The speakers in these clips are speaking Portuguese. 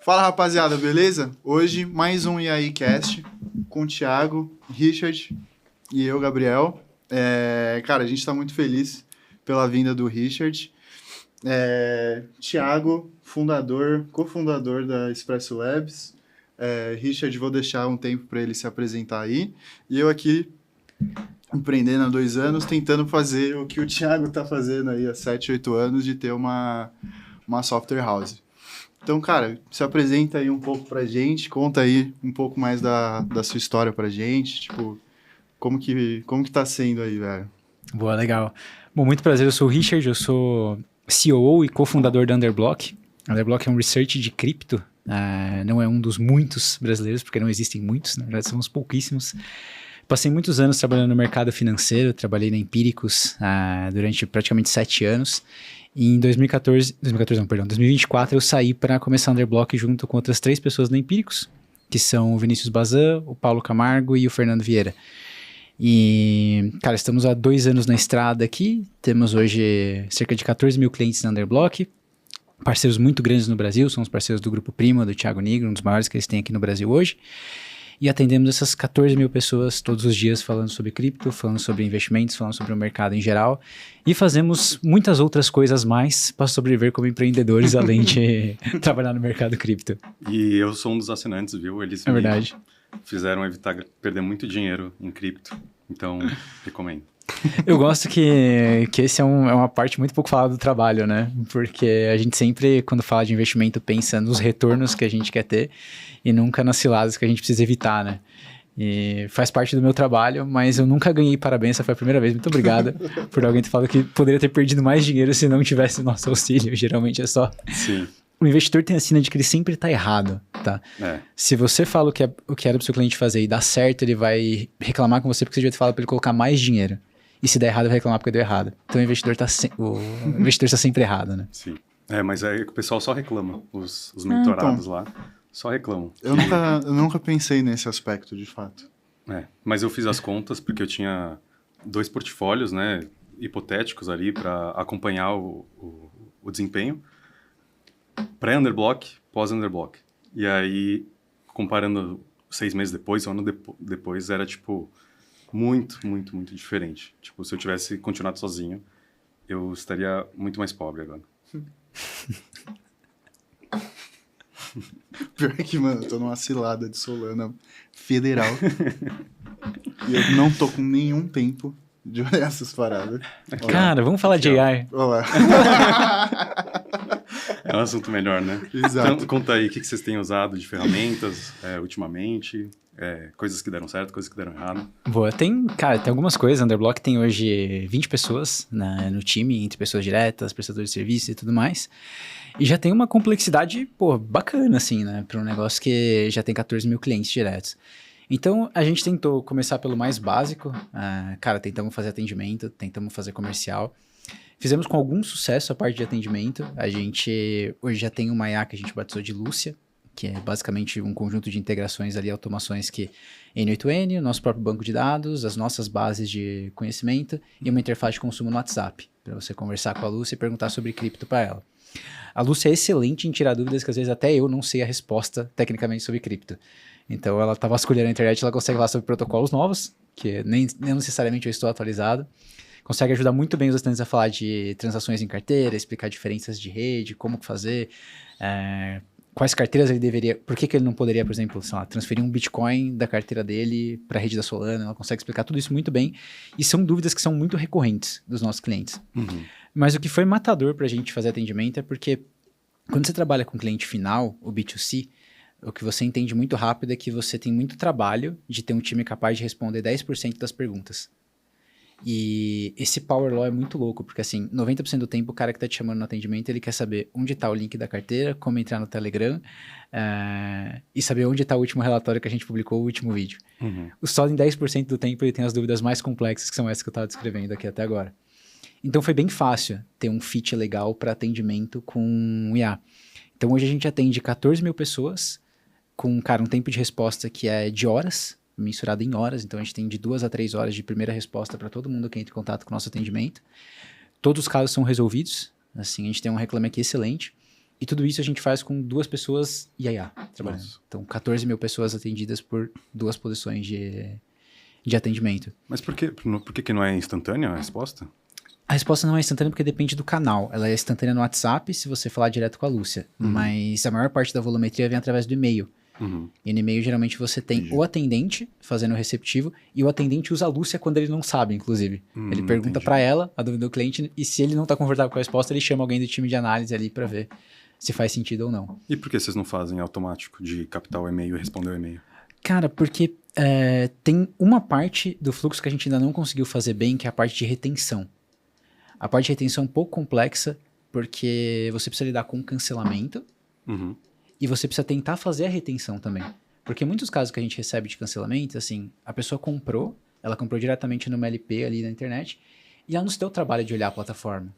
Fala, rapaziada, beleza? Hoje, mais um E aí Cast com o Thiago, Richard e eu, Gabriel. Cara, a gente tá muito feliz pela vinda do Richard. Thiago, cofundador da Expresso Labs. Richard, vou deixar um tempo para ele se apresentar aí. E eu aqui, empreendendo há 2 anos, tentando fazer o que o Thiago tá fazendo aí há 7, 8 anos, de ter uma software house. Então, cara, se apresenta aí um pouco pra gente, conta aí um pouco mais da sua história pra gente, tipo, como que tá sendo aí, velho? Boa, legal. Bom, muito prazer, eu sou o Richard, eu sou COO e cofundador da Underblock. A Underblock é um research de cripto, não é um dos muitos brasileiros, porque não existem muitos, na verdade são uns pouquíssimos. Passei muitos anos trabalhando no mercado financeiro, trabalhei na Empíricos durante praticamente 7 anos. E em 2024 eu saí para começar a Underblock junto com outras 3 pessoas na Empíricos, que são o Vinícius Bazan, o Paulo Camargo e o Fernando Vieira. E, cara, estamos há 2 anos na estrada aqui, temos hoje cerca de 14 mil clientes na Underblock, parceiros muito grandes no Brasil, são os parceiros do Grupo Prima, do Thiago Nigro, um dos maiores que eles têm aqui no Brasil hoje. E atendemos essas 14 mil pessoas todos os dias falando sobre cripto, falando sobre investimentos, falando sobre o mercado em geral. E fazemos muitas outras coisas mais para sobreviver como empreendedores, além de trabalhar no mercado cripto. E eu sou um dos assinantes, viu? Eles verdade. Fizeram evitar perder muito dinheiro em cripto. Então, recomendo. Eu gosto que esse é uma parte muito pouco falada do trabalho, né? Porque a gente sempre, quando fala de investimento, pensa nos retornos que a gente quer ter e nunca nas ciladas que a gente precisa evitar, né? E faz parte do meu trabalho, mas eu nunca ganhei parabéns, essa foi a primeira vez. Muito obrigado por alguém ter falado que poderia ter perdido mais dinheiro se não tivesse nosso auxílio. Geralmente é só... Sim. O investidor tem a sina de que ele sempre está errado, tá? Se você fala o que era para o seu cliente fazer e dá certo, ele vai reclamar com você porque você devia ter falado para ele colocar mais dinheiro. E se der errado, vai reclamar porque deu errado. Então o investidor está sempre errado, né? Sim. Mas aí o pessoal só reclama. Os mentorados lá só reclamam. Eu nunca pensei nesse aspecto, de fato. Mas eu fiz as contas porque eu tinha 2 portfólios, né, hipotéticos ali para acompanhar o desempenho. Pré-Underblock, pós-Underblock. E aí, comparando 6 meses depois, um ano depois, era tipo... muito, muito, muito diferente. Tipo, se eu tivesse continuado sozinho, eu estaria muito mais pobre agora. Pior que, mano, eu tô numa cilada de Solana federal. E eu não tô com nenhum tempo de olhar essas paradas. Cara, vamos falar de AI. Olá. É um assunto melhor, né? Exato. Então, conta aí, o que vocês têm usado de ferramentas ultimamente? Coisas que deram certo, coisas que deram errado. Boa, tem algumas coisas. A Underblock tem hoje 20 pessoas no time, entre pessoas diretas, prestadores de serviço e tudo mais. E já tem uma complexidade, bacana, assim, né? Para um negócio que já tem 14 mil clientes diretos. Então, a gente tentou começar pelo mais básico. Tentamos fazer atendimento, tentamos fazer comercial. Fizemos com algum sucesso a parte de atendimento. A gente hoje já tem uma IA que a gente batizou de Lúcia, que é basicamente um conjunto de integrações ali, automações que N8N, o nosso próprio banco de dados, as nossas bases de conhecimento e uma interface de consumo no WhatsApp, para você conversar com a Lúcia e perguntar sobre cripto para ela. A Lúcia é excelente em tirar dúvidas que às vezes até eu não sei a resposta tecnicamente sobre cripto. Então ela está vasculhando a internet, ela consegue falar sobre protocolos novos, que nem necessariamente eu estou atualizado. Consegue ajudar muito bem os estudantes a falar de transações em carteira, explicar diferenças de rede, como fazer, quais carteiras ele deveria... Por que ele não poderia, por exemplo, transferir um Bitcoin da carteira dele para a rede da Solana? Ela consegue explicar tudo isso muito bem. E são dúvidas que são muito recorrentes dos nossos clientes. Uhum. Mas o que foi matador para a gente fazer atendimento é porque quando você trabalha com cliente final, o B2C, o que você entende muito rápido é que você tem muito trabalho de ter um time capaz de responder 10% das perguntas. E esse Power Law é muito louco, porque assim, 90% do tempo o cara que tá te chamando no atendimento, ele quer saber onde tá o link da carteira, como entrar no Telegram, e saber onde tá o último relatório que a gente publicou, o último vídeo. Uhum. Só em 10% do tempo ele tem as dúvidas mais complexas, que são essas que eu tava descrevendo aqui até agora. Então foi bem fácil ter um fit legal para atendimento com IA. Então hoje a gente atende 14 mil pessoas com, um tempo de resposta que é de horas, mensurado em horas, então a gente tem de 2 a 3 horas de primeira resposta para todo mundo que entra em contato com o nosso atendimento. Todos os casos são resolvidos, assim, a gente tem um Reclame Aqui excelente. E tudo isso a gente faz com 2 pessoas IA trabalhando. Nossa. Então, 14 mil pessoas atendidas por 2 posições de atendimento. Mas por que não é instantânea a resposta? A resposta não é instantânea porque depende do canal. Ela é instantânea no WhatsApp, se você falar direto com a Lúcia. Mas a maior parte da volumetria vem através do e-mail. Uhum. E no e-mail, geralmente, você tem o atendente fazendo o receptivo e o atendente usa a Lúcia quando ele não sabe, inclusive. Ele pergunta entendi. pra ela, a dúvida do cliente, e se ele não tá confortável com a resposta, ele chama alguém do time de análise ali pra ver se faz sentido ou não. E por que vocês não fazem automático de captar o e-mail e responder o e-mail? Cara, porque tem uma parte do fluxo que a gente ainda não conseguiu fazer bem, que é a parte de retenção. A parte de retenção é um pouco complexa, porque você precisa lidar com cancelamento Uhum. e você precisa tentar fazer a retenção também. Porque muitos casos que a gente recebe de cancelamento, assim, a pessoa comprou, ela comprou diretamente numa LP ali na internet, e ela não se deu o trabalho de olhar a plataforma.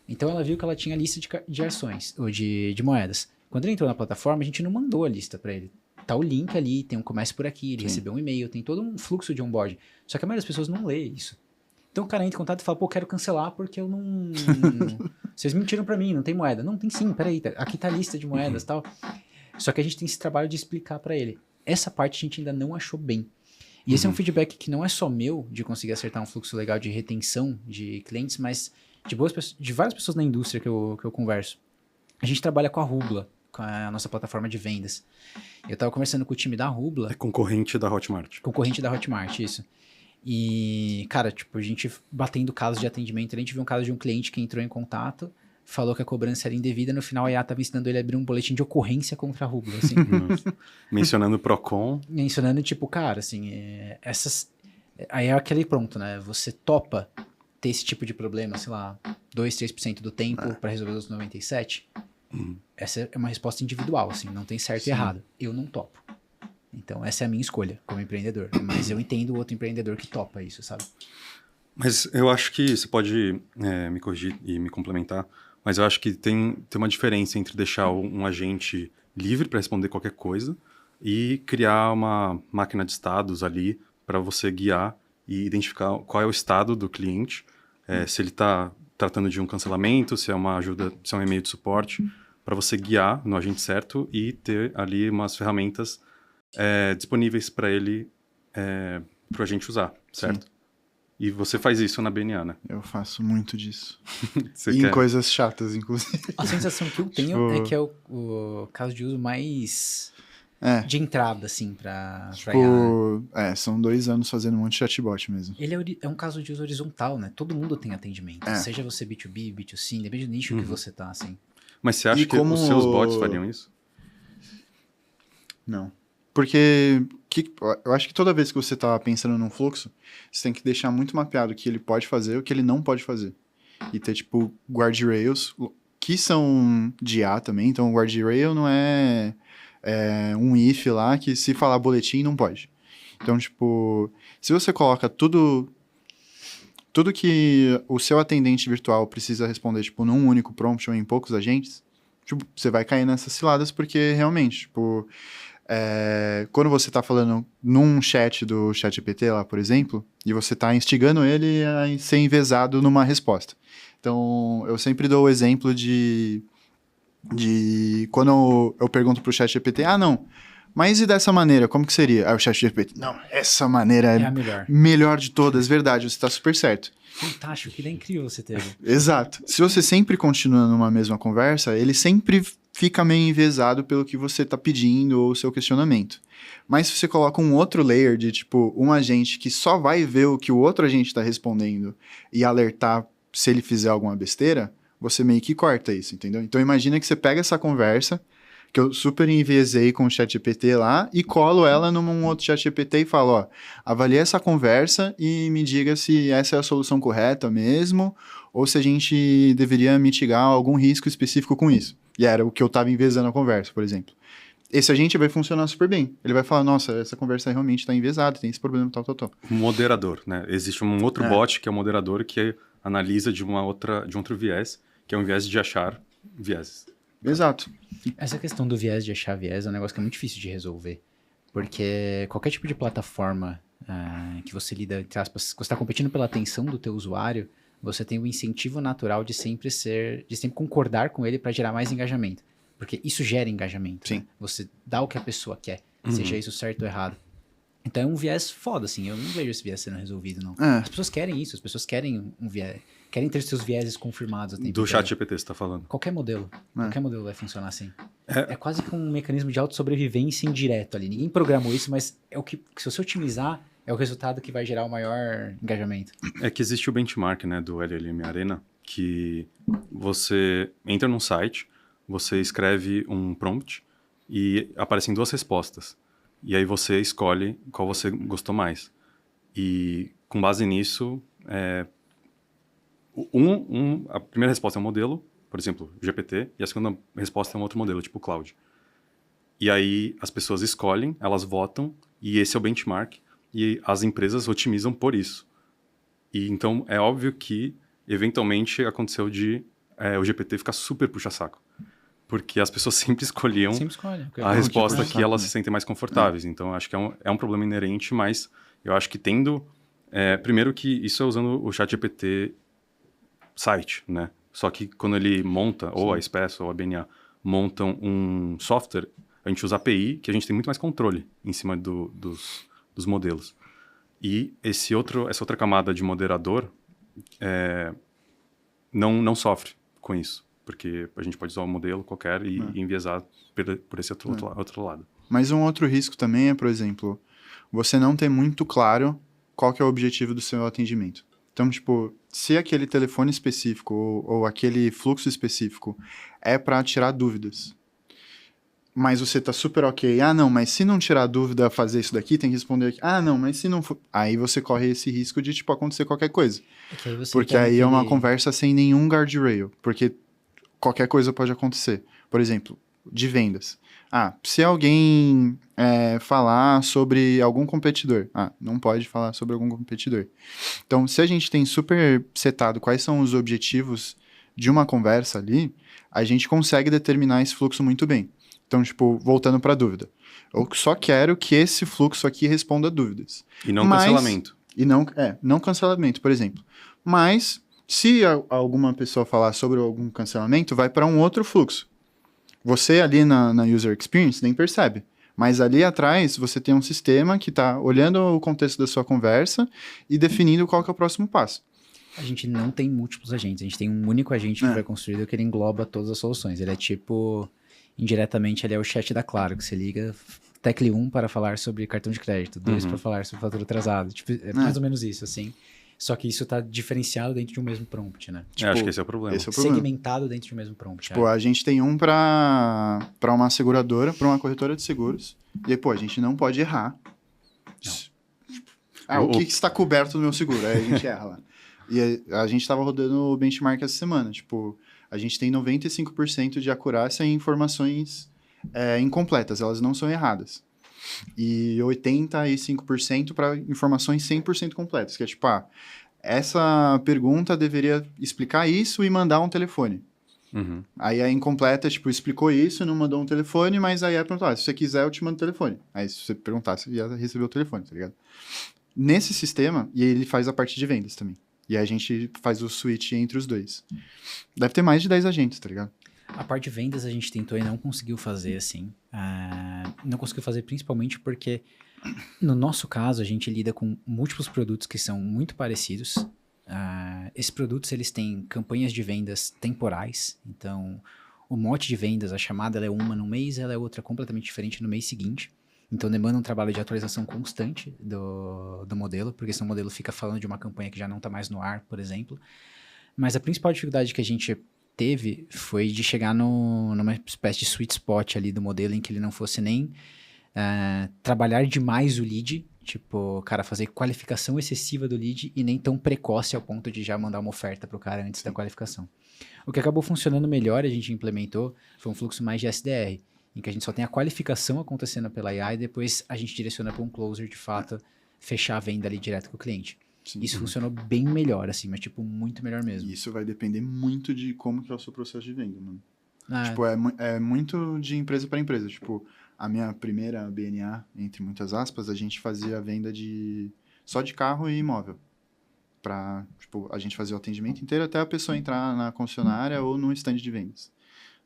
Então ela viu que ela tinha lista de ações, ou de moedas. Quando ele entrou na plataforma, a gente não mandou a lista para ele. Tá o link ali, tem um comércio por aqui, ele recebeu um e-mail, tem todo um fluxo de onboard. Só que a maioria das pessoas não lê isso. Então o cara entra em contato e fala, pô, quero cancelar porque eu não... Vocês mentiram pra mim, não tem moeda. Não, tem sim, peraí, aqui tá a lista de moedas e tal. Só que a gente tem esse trabalho de explicar pra ele. Essa parte a gente ainda não achou bem. E esse é um feedback que não é só meu, de conseguir acertar um fluxo legal de retenção de clientes, mas de várias pessoas na indústria que eu converso. A gente trabalha com a Rubla, com a nossa plataforma de vendas. Eu tava conversando com o time da Rubla, É concorrente da Hotmart. concorrente da Hotmart, isso. E, cara, tipo, a gente batendo casos de atendimento, a gente viu um caso de um cliente que entrou em contato, falou que a cobrança era indevida, no final a IA tava ensinando ele a abrir um boletim de ocorrência contra a Rubla, assim. Mencionando o Procon. Mencionando, tipo, cara, assim, aí é aquele pronto, né? Você topa ter esse tipo de problema, sei lá, 2, 3% do tempo pra resolver os 97%? Essa é uma resposta individual, assim, não tem certo e errado. Eu não topo. Então, essa é a minha escolha como empreendedor. Mas eu entendo o outro empreendedor que topa isso, sabe? Mas eu acho que você pode me corrigir e me complementar, mas eu acho que tem uma diferença entre deixar um agente livre para responder qualquer coisa e criar uma máquina de estados ali para você guiar e identificar qual é o estado do cliente, se ele está tratando de um cancelamento, se é uma ajuda, se é um e-mail de suporte, para você guiar no agente certo e ter ali umas ferramentas disponíveis para ele, para a gente usar, certo? Sim. E você faz isso na BNA, né? Eu faço muito disso. Você e em coisas chatas, inclusive. A sensação que eu tenho é que é o caso de uso mais de entrada, assim, pra IA. São 2 anos fazendo um monte de chatbot mesmo. Ele é um caso de uso horizontal, né? Todo mundo tem atendimento. Seja você B2B, B2C, depende do nicho que você tá, assim. Mas você acha que os seus bots fariam isso? Não. Porque eu acho que toda vez que você está pensando num fluxo, você tem que deixar muito mapeado o que ele pode fazer e o que ele não pode fazer. E ter, tipo, guardrails, que são de IA também. Então, o guardrail não é um if lá que se falar boletim não pode. Então, tipo, se você coloca tudo que o seu atendente virtual precisa responder, tipo, num único prompt ou em poucos agentes, tipo, você vai cair nessas ciladas porque, realmente, tipo... quando você está falando num chat do ChatGPT lá, por exemplo, e você está instigando ele a ser envezado numa resposta. Então, eu sempre dou o exemplo de quando eu pergunto para o ChatGPT, não, mas e dessa maneira, como que seria? Aí o ChatGPT, não, essa maneira é a melhor de todas, verdade, você está super certo. Fantástico, que ideia incrível você teve. Exato. Se você sempre continua numa mesma conversa, ele sempre fica meio envezado pelo que você está pedindo ou o seu questionamento. Mas se você coloca um outro layer de, tipo, um agente que só vai ver o que o outro agente está respondendo e alertar se ele fizer alguma besteira, você meio que corta isso, entendeu? Então imagina que você pega essa conversa, que eu super enviesei com o ChatGPT lá, e colo ela num outro ChatGPT e falo, ó, avalie essa conversa e me diga se essa é a solução correta mesmo, ou se a gente deveria mitigar algum risco específico com isso. E era o que eu estava enviesando a conversa, por exemplo. Esse agente vai funcionar super bem. Ele vai falar, nossa, essa conversa realmente está enviesada, tem esse problema, tal. Moderador, né? Existe um outro bot que é o moderador que analisa de um outro viés, que é um viés de achar vieses. Exato. Essa questão do viés de achar viés é um negócio que é muito difícil de resolver. Porque qualquer tipo de plataforma que você lida, entre aspas, você está competindo pela atenção do teu usuário, você tem o incentivo natural de sempre concordar com ele para gerar mais engajamento. Porque isso gera engajamento. Sim. Né? Você dá o que a pessoa quer, seja isso certo ou errado. Então é um viés foda, assim. Eu não vejo esse viés sendo resolvido, não. As pessoas querem isso, as pessoas querem um viés. Querem ter seus vieses confirmados. Do chat GPT você tá falando. Qualquer modelo vai funcionar assim. É quase que um mecanismo de autossobrevivência indireto ali. Ninguém programou isso, mas é o que, se você otimizar, é o resultado que vai gerar o maior engajamento. É que existe o benchmark, né, do LLM Arena, que você entra num site, você escreve um prompt e aparecem 2 respostas. E aí você escolhe qual você gostou mais. E com base nisso, a primeira resposta é um modelo, por exemplo, GPT, e a segunda resposta é um outro modelo, tipo Cloud. E aí as pessoas escolhem, elas votam, e esse é o benchmark, e as empresas otimizam por isso. E então é óbvio que, eventualmente, aconteceu de o GPT ficar super puxa-saco. Porque as pessoas sempre escolhiam a resposta que elas se sentem mais confortáveis. Então, eu acho que é um problema inerente, mas eu acho que tendo... primeiro que isso é usando o ChatGPT site, né? Só que quando ele monta, ou a Express ou a BNA, montam um software, a gente usa API, que a gente tem muito mais controle em cima dos modelos. E essa outra camada de moderador não sofre com isso. Porque a gente pode usar um modelo qualquer e enviesar por esse outro lado. Mas um outro risco também é, por exemplo, você não ter muito claro qual que é o objetivo do seu atendimento. Então, tipo, se aquele telefone específico ou aquele fluxo específico é para tirar dúvidas, mas você tá super ok, não, mas se não tirar dúvida fazer isso daqui, tem que responder aqui, não, mas se não for... Aí você corre esse risco de, tipo, acontecer qualquer coisa. Porque aí é uma conversa sem nenhum guardrail, porque qualquer coisa pode acontecer. Por exemplo, de vendas. Se alguém falar sobre algum competidor. Não pode falar sobre algum competidor. Então, se a gente tem super setado quais são os objetivos de uma conversa ali, a gente consegue determinar esse fluxo muito bem. Então, tipo, voltando para a dúvida. Eu só quero que esse fluxo aqui responda dúvidas. E não cancelamento. E não cancelamento, por exemplo. Mas... se alguma pessoa falar sobre algum cancelamento, vai para um outro fluxo. Você ali na User Experience nem percebe. Mas ali atrás você tem um sistema que está olhando o contexto da sua conversa e definindo qual que é o próximo passo. A gente não tem múltiplos agentes. A gente tem um único agente que foi construído que ele engloba todas as soluções. Ele é tipo, indiretamente, ele é o chat da Claro, que você liga, tecle 1 para falar sobre cartão de crédito, 2 para falar sobre fatura atrasada. Tipo, é mais ou menos isso, assim. Só que isso está diferenciado dentro de um mesmo prompt, né? Tipo, acho que esse é o problema. Segmentado dentro de um mesmo prompt. Tipo, a gente tem um para uma seguradora, para uma corretora de seguros. E aí, a gente não pode errar. O que está coberto no meu seguro? Aí a gente erra lá. E a gente estava rodando o benchmark essa semana. Tipo, a gente tem 95% de acurácia em informações incompletas. Elas não são erradas. E 85% para informações 100% completas, que é tipo, essa pergunta deveria explicar isso e mandar um telefone. Aí a incompleta, tipo, explicou isso e não mandou um telefone, mas aí perguntou, se você quiser eu te mando o telefone. Aí se você perguntar, você ia receber o telefone, tá ligado? Nesse sistema, e ele faz a parte de vendas também. E aí a gente faz o switch entre os dois. Deve ter mais de 10 agentes, tá ligado? A parte de vendas a gente tentou e não conseguiu fazer, assim. Não conseguiu fazer principalmente porque, no nosso caso, a gente lida com múltiplos produtos que são muito parecidos. Esses produtos, eles têm campanhas de vendas temporais. Então, o mote de vendas, a chamada, ela é uma no mês, ela é outra completamente diferente no mês seguinte. Então, demanda um trabalho de atualização constante do modelo, porque senão o modelo fica falando de uma campanha que já não está mais no ar, por exemplo. Mas a principal dificuldade que a gente teve foi de chegar numa espécie de sweet spot ali do modelo em que ele não fosse nem trabalhar demais o lead, tipo, cara, fazer qualificação excessiva do lead e nem tão precoce ao ponto de já mandar uma oferta pro cara antes da qualificação. O que acabou funcionando melhor, a gente implementou, foi um fluxo mais de SDR, em que a gente só tem a qualificação acontecendo pela AI e depois a gente direciona para um closer de fato, fechar a venda ali direto com o cliente. Sim, isso funcionou bem melhor, assim, mas, tipo, muito melhor mesmo. Isso vai depender muito de como que é o seu processo de venda, mano. Tipo, é muito de empresa para empresa. Tipo, a minha primeira BNA, entre muitas aspas, a gente fazia a venda só de carro e imóvel. Tipo, a gente fazia o atendimento inteiro até a pessoa entrar na concessionária ou no stand de vendas.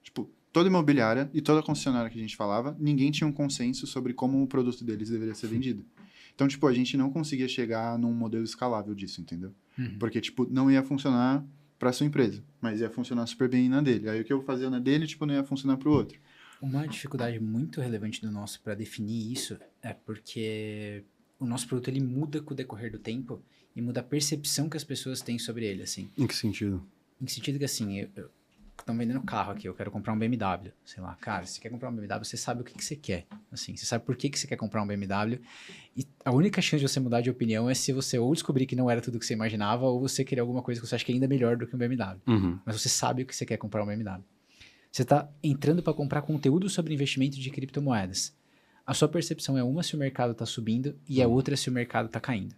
Tipo, toda imobiliária e toda concessionária que a gente falava, ninguém tinha um consenso sobre como o produto deles deveria ser vendido. Então, tipo, a gente não conseguia chegar num modelo escalável disso, entendeu? Porque, tipo, não ia funcionar para sua empresa, mas ia funcionar super bem na dele. Aí o que eu fazia na dele, tipo, não ia funcionar para o outro. Uma dificuldade muito relevante do nosso para definir isso é porque o nosso produto ele muda com o decorrer do tempo e muda a percepção que as pessoas têm sobre ele, assim. Em que sentido? Em que sentido que, assim, estão vendendo carro aqui, eu quero comprar um BMW, sei lá. Cara, se você quer comprar um BMW, você sabe o que você quer, assim. Você sabe por que você quer comprar um BMW e a única chance de você mudar de opinião é se você ou descobrir que não era tudo o que você imaginava ou você querer alguma coisa que você acha que é ainda melhor do que um BMW. Mas você sabe o que você quer comprar um BMW. Você está entrando para comprar conteúdo sobre investimento de criptomoedas. A sua percepção é uma se o mercado está subindo e a outra se o mercado está caindo.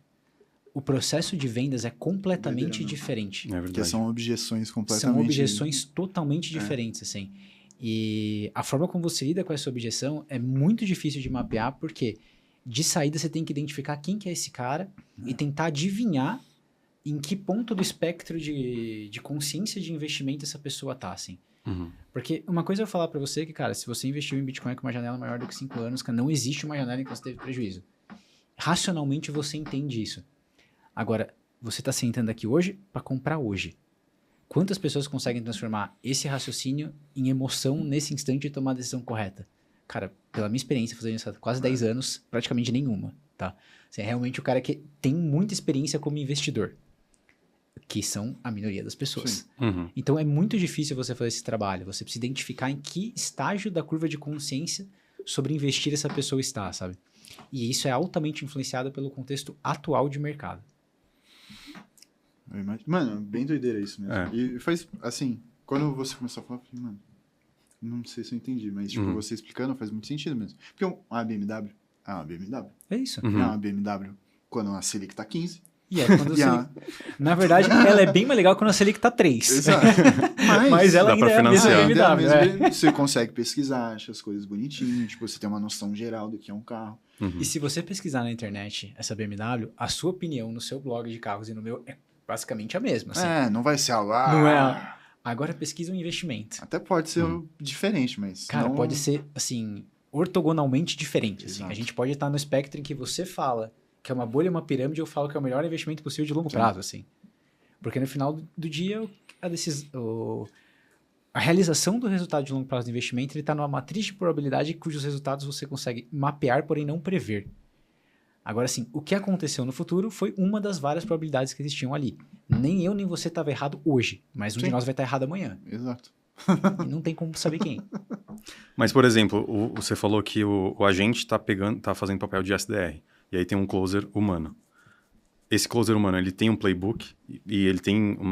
O processo de vendas é completamente diferente. É verdade. Porque são objeções completamente... São objeções totalmente diferentes, assim. E a forma como você lida com essa objeção é muito difícil de mapear, porque de saída você tem que identificar quem que é esse cara e tentar adivinhar em que ponto do espectro de consciência de investimento essa pessoa tá, assim. Porque uma coisa eu vou falar pra você que, cara, se você investiu em Bitcoin com uma janela maior do que 5 anos, cara, não existe uma janela em que você teve prejuízo. Racionalmente você entende isso. Agora, você tá sentando aqui hoje para comprar hoje. Quantas pessoas conseguem transformar esse raciocínio em emoção nesse instante de tomar a decisão correta? Cara, pela minha experiência fazendo isso há quase 10 anos, praticamente nenhuma, tá? Assim, é realmente o cara que tem muita experiência como investidor, que são a minoria das pessoas. Então é muito difícil você fazer esse trabalho. Você precisa identificar em que estágio da curva de consciência sobre investir essa pessoa está, sabe? E isso é altamente influenciado pelo contexto atual de mercado. Mano, bem doideira isso mesmo. E faz, assim, quando você começou a falar, eu falei, mano, não sei se eu entendi, mas, tipo, você explicando faz muito sentido mesmo. Porque uma BMW é uma BMW. É isso. É uma BMW quando a Selic tá 15. E é quando você... Na verdade, ela é bem mais legal quando a Selic tá 3. Exato. Mas ela dá ainda pra é a mesma financiar. BMW. Você consegue pesquisar, acha as coisas bonitinho, tipo, você tem uma noção geral do que é um carro. E se você pesquisar na internet essa BMW, a sua opinião no seu blog de carros e no meu é basicamente a mesma. Assim. Não vai ser algo... Não é... Agora pesquisa um investimento. Até pode ser diferente, mas... Cara, não... pode ser, assim, ortogonalmente diferente. Assim. Exato. A gente pode estar no espectro em que você fala que é uma bolha, uma pirâmide, eu falo que é o melhor investimento possível de longo prazo, assim. Porque no final do dia, a realização do resultado de longo prazo do investimento está numa matriz de probabilidade cujos resultados você consegue mapear, porém não prever. Agora, assim, o que aconteceu no futuro foi uma das várias probabilidades que existiam ali. Nem eu nem você estava errado hoje, mas um de nós vai estar errado amanhã. Exato. E não tem como saber quem. Mas, por exemplo, você falou que o agente está fazendo papel de SDR. E aí tem um closer humano. Esse closer humano, ele tem um playbook e ele tem um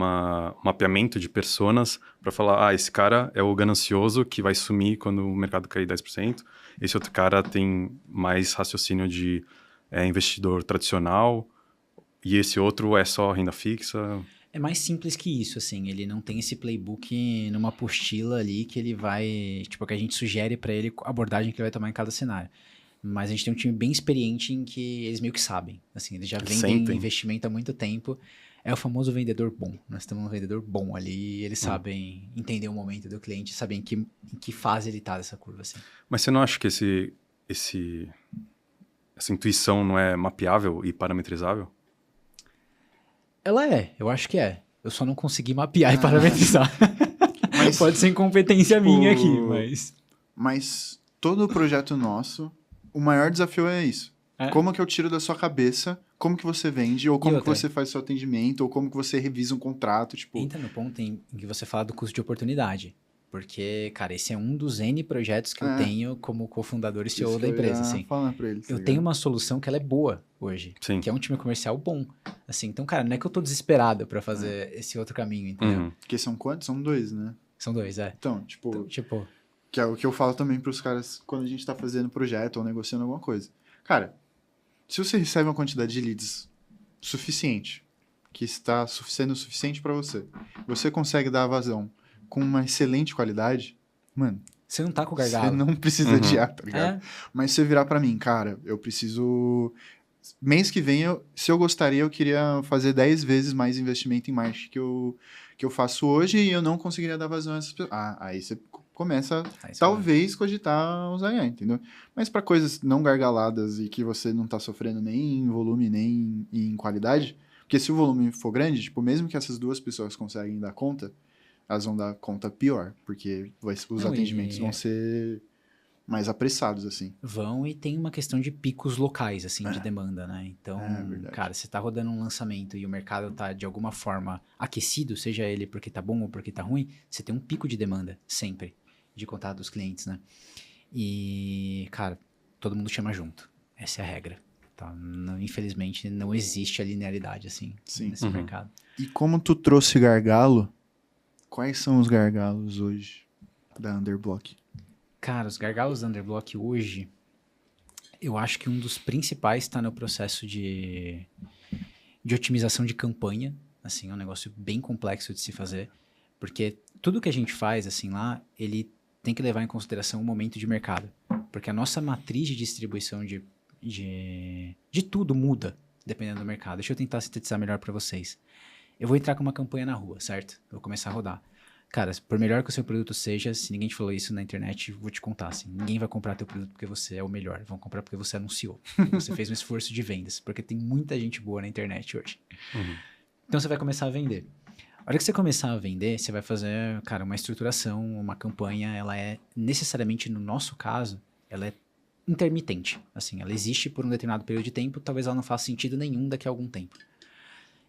mapeamento de personas para falar, esse cara é o ganancioso que vai sumir quando o mercado cair 10%. Esse outro cara tem mais raciocínio de investidor tradicional e esse outro é só renda fixa. É mais simples que isso, assim. Ele não tem esse playbook numa apostila ali que ele vai... Tipo, que a gente sugere para ele a abordagem que ele vai tomar em cada cenário. Mas a gente tem um time bem experiente em que eles meio que sabem. Assim, eles já vendem investimento há muito tempo. É o famoso vendedor bom. Nós temos um vendedor bom ali e eles sabem entender o momento do cliente, sabem em que fase ele está dessa curva. Assim. Mas você não acha que essa intuição não é mapeável e parametrizável? Ela é, eu acho que é. Eu só não consegui mapear e parametrizar. Mas, pode ser incompetência minha aqui, mas... Mas todo projeto nosso, o maior desafio é isso. Como que eu tiro da sua cabeça, como que você vende, ou como que você faz seu atendimento, ou como que você revisa um contrato, tipo... Entra no ponto em que você fala do custo de oportunidade. Porque, cara, esse é um dos N projetos que eu tenho como cofundador e CEO da empresa, assim. Pra eles, eu tenho uma solução que ela é boa hoje, Sim. que é um time comercial bom. Assim, então, cara, não é que eu tô desesperado pra fazer esse outro caminho, entendeu? Porque são quantos? São 2, né? São 2, é. Então, que é o que eu falo também pros caras quando a gente tá fazendo projeto ou negociando alguma coisa. Cara, se você recebe uma quantidade de leads suficiente, que está sendo suficiente pra você, você consegue dar vazão com uma excelente qualidade, mano... Você não tá com gargalo. Você não precisa adiar, tá ligado? Mas se você virar pra mim, cara, eu preciso... Mês que vem, se eu gostaria, eu queria fazer 10 vezes mais investimento em marketing que eu faço hoje e eu não conseguiria dar vazão a essas pessoas. Aí você começa, Aí você talvez, cogitar usar AI, entendeu? Mas para coisas não gargaladas e que você não tá sofrendo nem em volume, nem em qualidade, porque se o volume for grande, tipo, mesmo que essas duas pessoas conseguem dar conta, elas vão dar conta pior, porque os Não, atendimentos vão ser mais apressados, assim. vão e tem uma questão de picos locais, assim, de demanda, né? Então, É verdade. cara, se tá rodando um lançamento e o mercado tá de alguma forma aquecido, seja ele porque tá bom ou porque tá ruim, você tem um pico de demanda, sempre, de contato dos clientes, né? E, cara, todo mundo chama junto. Essa é a regra. Tá? Infelizmente, não existe a linearidade, assim, Sim. nesse mercado. E como tu trouxe gargalo, quais são os gargalos hoje da Underblock? Cara, os gargalos da Underblock hoje, eu acho que um dos principais está no processo de otimização de campanha. Assim, é um negócio bem complexo de se fazer, porque tudo que a gente faz, assim, lá, ele tem que levar em consideração o momento de mercado. Porque a nossa matriz de distribuição de tudo muda, dependendo do mercado. Deixa eu tentar sintetizar melhor para vocês. Eu vou entrar com uma campanha na rua, certo? Eu vou começar a rodar. Cara, por melhor que o seu produto seja, se ninguém te falou isso na internet, eu vou te contar, assim, ninguém vai comprar teu produto porque você é o melhor, vão comprar porque você anunciou, porque você fez um esforço de vendas, porque tem muita gente boa na internet hoje. Então você vai começar a vender. A hora que você começar a vender, você vai fazer, cara, uma estruturação, uma campanha, ela é necessariamente, no nosso caso, ela é intermitente, assim, ela existe por um determinado período de tempo, talvez ela não faça sentido nenhum daqui a algum tempo.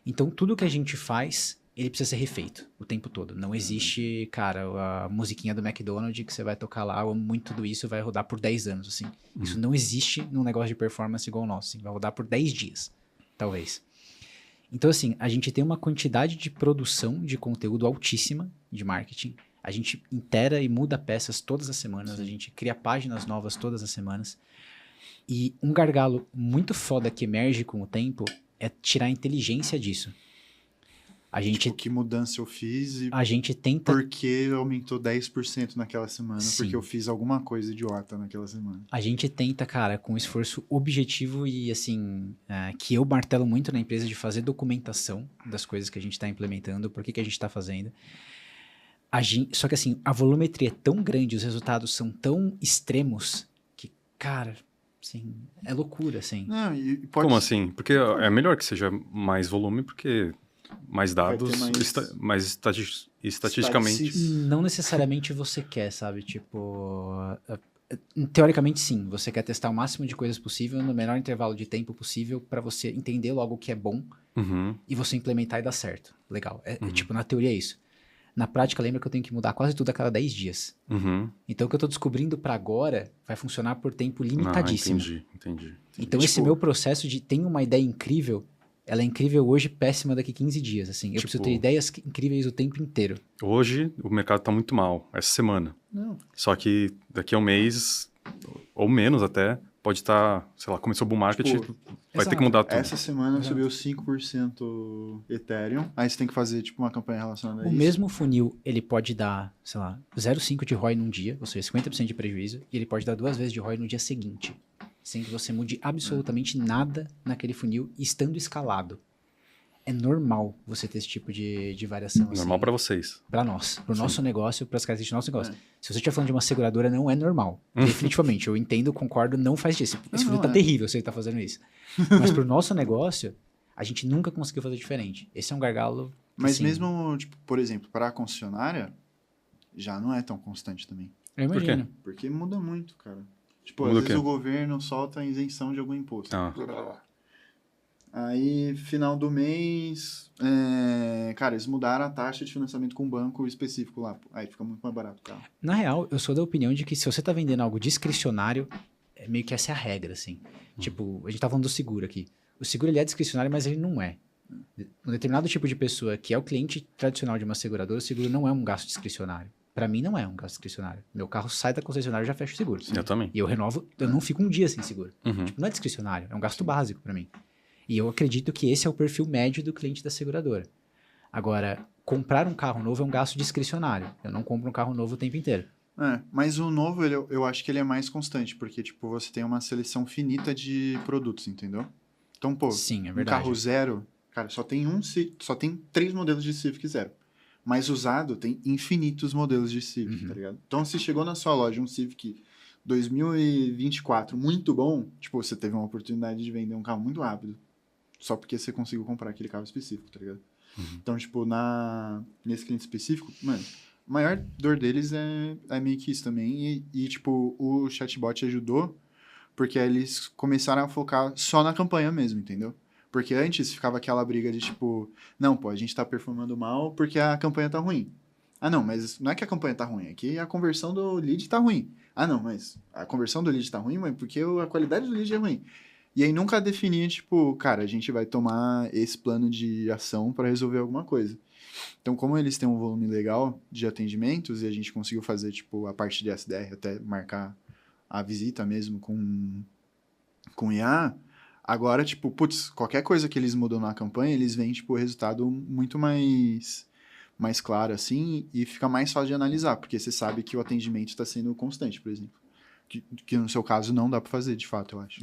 Então, tudo que a gente faz, ele precisa ser refeito o tempo todo. Não existe, cara, a musiquinha do McDonald's que você vai tocar lá, eu amo muito tudo isso, vai rodar por 10 anos, assim. Isso não existe num negócio de performance igual o nosso, assim. Vai rodar por 10 dias, talvez. Então, assim, a gente tem uma quantidade de produção de conteúdo altíssima de marketing. A gente intera e muda peças todas as semanas. A gente cria páginas novas todas as semanas. E um gargalo muito foda que emerge com o tempo é tirar a inteligência disso. A gente, Tipo, que mudança eu fiz e a gente tenta... por que aumentou 10% naquela semana? Sim. Porque eu fiz alguma coisa idiota naquela semana. A gente tenta, cara, com esforço objetivo e, assim, que eu martelo muito na empresa de fazer documentação das coisas que a gente está implementando, por que que a gente está fazendo. Só que, assim, a volumetria é tão grande, os resultados são tão extremos que, cara, assim, é loucura, assim. Não, e pode Como assim? Porque é melhor que seja mais volume, porque mais Vai ter dados, mais estatisticamente. estatistics. Não necessariamente você quer, sabe? Tipo, teoricamente sim, você quer testar o máximo de coisas possível no menor intervalo de tempo possível para você entender logo o que é bom Uhum. e você implementar e dar certo. Legal. Tipo, na teoria é isso. Na prática, lembra que eu tenho que mudar quase tudo a cada 10 dias. Uhum. Então, o que eu tô descobrindo para agora vai funcionar por tempo limitadíssimo. Entendi. Então, esse meu processo de tem uma ideia incrível, ela é incrível hoje, péssima daqui 15 dias, assim. Eu preciso ter ideias incríveis o tempo inteiro. Hoje, o mercado tá muito mal, essa semana. Não. Só que daqui a um mês, ou menos até, pode estar, sei lá, começou o bull market, Tipo, vai ter que exato. mudar tudo. Essa semana subiu 5% Ethereum. Aí você tem que fazer, tipo, uma campanha relacionada a O isso. mesmo funil, ele pode dar, sei lá, 0,5 de ROI num dia, ou seja, 50% de prejuízo, e ele pode dar 2 vezes de ROI no dia seguinte, sem que você mude absolutamente nada naquele funil, estando escalado. É normal você ter esse tipo de variação. Normal assim, para vocês. Para nós, para o nosso negócio, para as características do nosso negócio. É. Se você estiver falando de uma seguradora, não é normal. Definitivamente, eu entendo, concordo, não faz isso. Esse funil tá é. terrível se ele tá fazendo isso. Mas para o nosso negócio, a gente nunca conseguiu fazer diferente. Esse é um gargalo. Mas assim, mesmo, tipo, por exemplo, para a concessionária, já não é tão constante também. eu Por quê? imagino. Porque muda muito, cara. Tipo, Muda às o vezes quê? o governo solta a isenção de algum imposto. Ah. Aí, final do mês, cara, eles mudaram a taxa de financiamento com um banco específico lá. Aí fica muito mais barato o carro. Na real, eu sou da opinião de que se você tá vendendo algo discricionário, meio que essa é a regra, assim. Tipo, a gente tá falando do seguro aqui. O seguro, ele é discricionário, mas ele não é. Um determinado tipo de pessoa que é o cliente tradicional de uma seguradora, o seguro não é um gasto discricionário. Pra mim, não é um gasto discricionário. Meu carro sai da concessionária e já fecha o seguro. Eu também. E eu renovo, eu não fico um dia sem seguro. Uhum. Tipo, não é discricionário, é um gasto básico pra mim. E eu acredito que esse é o perfil médio do cliente da seguradora. Agora, comprar um carro novo é um gasto discricionário. Eu não compro um carro novo o tempo inteiro. Mas o novo, eu acho que ele é mais constante, porque, tipo, você tem uma seleção finita de produtos, entendeu? Então, pô, Sim, é um verdade. carro zero, cara, só tem 3 modelos de Civic zero. Mas usado tem infinitos modelos de Civic, tá ligado? Então, se chegou na sua loja um Civic 2024 muito bom, tipo, você teve uma oportunidade de vender um carro muito rápido. Só porque você conseguiu comprar aquele carro específico, tá ligado? Então, tipo, nesse cliente específico, mano, a maior dor deles é meio que isso também. E, tipo, o chatbot ajudou porque aí eles começaram a focar só na campanha mesmo, entendeu? Porque antes ficava aquela briga de, tipo, não, pô, a gente tá performando mal porque a campanha tá ruim. Ah, não, mas não é que a campanha tá ruim, é que a conversão do lead tá ruim. Ah, não, mas a conversão do lead tá ruim, mas porque a qualidade do lead é ruim. E aí nunca definia, tipo, cara, a gente vai tomar esse plano de ação para resolver alguma coisa. Então, como eles têm um volume legal de atendimentos e a gente conseguiu fazer, tipo, a parte de SDR até marcar a visita mesmo com IA, agora, tipo, putz, qualquer coisa que eles mudam na campanha, eles veem, tipo, o resultado muito mais claro, assim, e fica mais fácil de analisar, porque você sabe que o atendimento está sendo constante, por exemplo. Que no seu caso não dá para fazer, de fato, eu acho.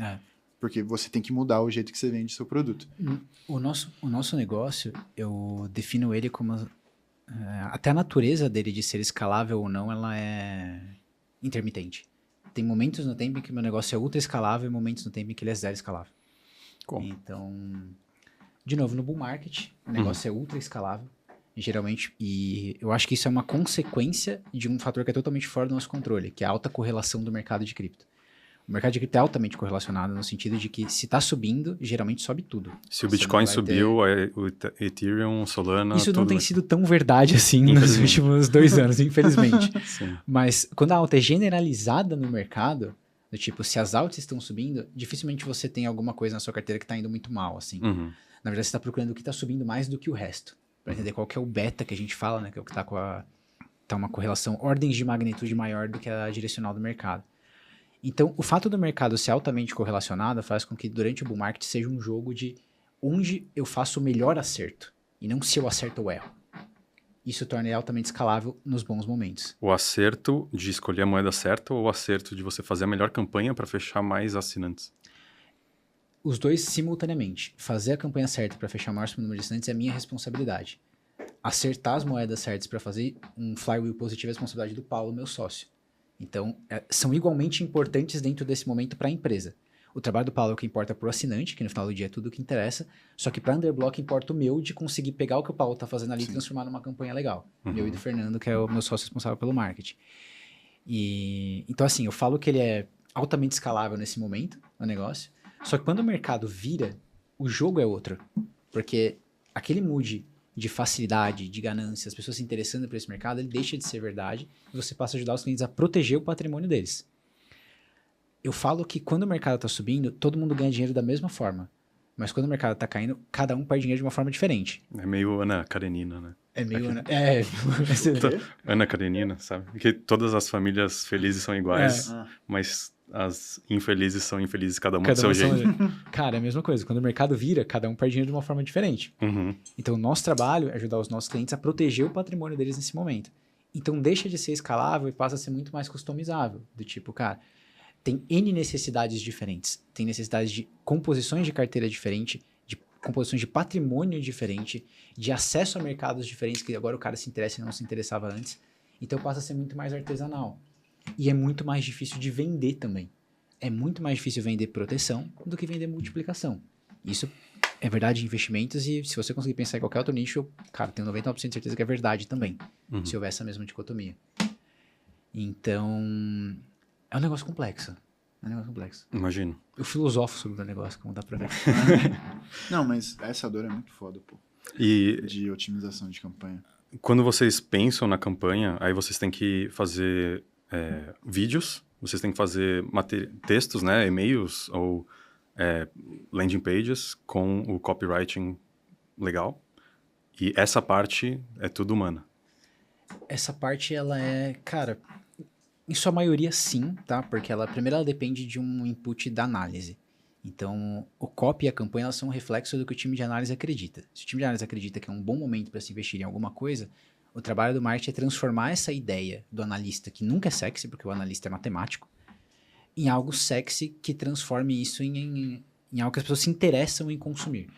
Porque você tem que mudar o jeito que você vende seu produto. O nosso negócio, eu defino ele como... até a natureza dele de ser escalável ou não, ela é intermitente. Tem momentos no tempo em que meu negócio é ultra escalável e momentos no tempo em que ele é zero escalável. Como? Então, de novo, no bull market, o negócio é ultra escalável, geralmente, e eu acho que isso é uma consequência de um fator que é totalmente fora do nosso controle, que é a alta correlação do mercado de cripto. O mercado de cripto é altamente correlacionado no sentido de que se está subindo, geralmente sobe tudo. Se o Bitcoin subiu, o Ethereum, Solana... Isso tudo não tem sido tão verdade assim nos últimos 2 anos, infelizmente. Sim. Mas quando a alta é generalizada no mercado, do tipo, se as altas estão subindo, dificilmente você tem alguma coisa na sua carteira que está indo muito mal, assim. Uhum. Na verdade, você está procurando o que está subindo mais do que o resto. Para entender qual que é o beta que a gente fala, né? Que é o que está tá uma correlação, ordens de magnitude maior do que a direcional do mercado. Então, o fato do mercado ser altamente correlacionado faz com que durante o bull market seja um jogo de onde eu faço o melhor acerto, e não se eu acerto ou erro. Isso torna ele altamente escalável nos bons momentos. O acerto de escolher a moeda certa ou o acerto de você fazer a melhor campanha para fechar mais assinantes? Os dois simultaneamente. Fazer a campanha certa para fechar o maior número de assinantes é minha responsabilidade. Acertar as moedas certas para fazer um flywheel positivo é a responsabilidade do Paulo, meu sócio. Então, são igualmente importantes dentro desse momento para a empresa. O trabalho do Paulo é o que importa para o assinante, que no final do dia é tudo o que interessa, só que para Underblock importa o meu de conseguir pegar o que o Paulo está fazendo ali e transformar numa campanha legal. Meu e do Fernando, que é o meu sócio responsável pelo marketing. Então, assim, eu falo que ele é altamente escalável nesse momento, o negócio, só que quando o mercado vira, o jogo é outro. Porque aquele mood de facilidade, de ganância, as pessoas se interessando por esse mercado, ele deixa de ser verdade e você passa a ajudar os clientes a proteger o patrimônio deles. Eu falo que quando o mercado está subindo, todo mundo ganha dinheiro da mesma forma. Mas quando o mercado está caindo, cada um perde dinheiro de uma forma diferente. É meio Ana Karenina, né? É meio... Ana Karenina, sabe? Porque todas as famílias felizes são iguais, mas as infelizes são infelizes cada uma do seu jeito. Cara, é a mesma coisa. Quando o mercado vira, cada um perde dinheiro de uma forma diferente. Então, o nosso trabalho é ajudar os nossos clientes a proteger o patrimônio deles nesse momento. Então, deixa de ser escalável e passa a ser muito mais customizável. Do tipo, cara, tem N necessidades diferentes. Tem necessidades de composições de carteira diferente, de composições de patrimônio diferente, de acesso a mercados diferentes, que agora o cara se interessa e não se interessava antes. Então, passa a ser muito mais artesanal. E é muito mais difícil de vender também. É muito mais difícil vender proteção do que vender multiplicação. Isso é verdade em investimentos e se você conseguir pensar em qualquer outro nicho, cara, tenho 99% de certeza que é verdade também. Se houver essa mesma dicotomia. Então, é um negócio complexo. Imagino. Eu filosofo sobre o negócio, como dá pra ver. Não, mas essa dor é muito foda, pô. E de otimização de campanha. Quando vocês pensam na campanha, aí vocês têm que fazer vídeos, vocês têm que fazer textos, né, e-mails ou landing pages com o copywriting legal. E essa parte é tudo humana. Essa parte, ela é, cara, em sua maioria sim, tá? Porque primeiro ela depende de um input da análise. Então, o copy e a campanha elas são um reflexo do que o time de análise acredita. Se o time de análise acredita que é um bom momento para se investir em alguma coisa, o trabalho do marketing é transformar essa ideia do analista, que nunca é sexy, porque o analista é matemático, em algo sexy que transforme isso em algo que as pessoas se interessam em consumir.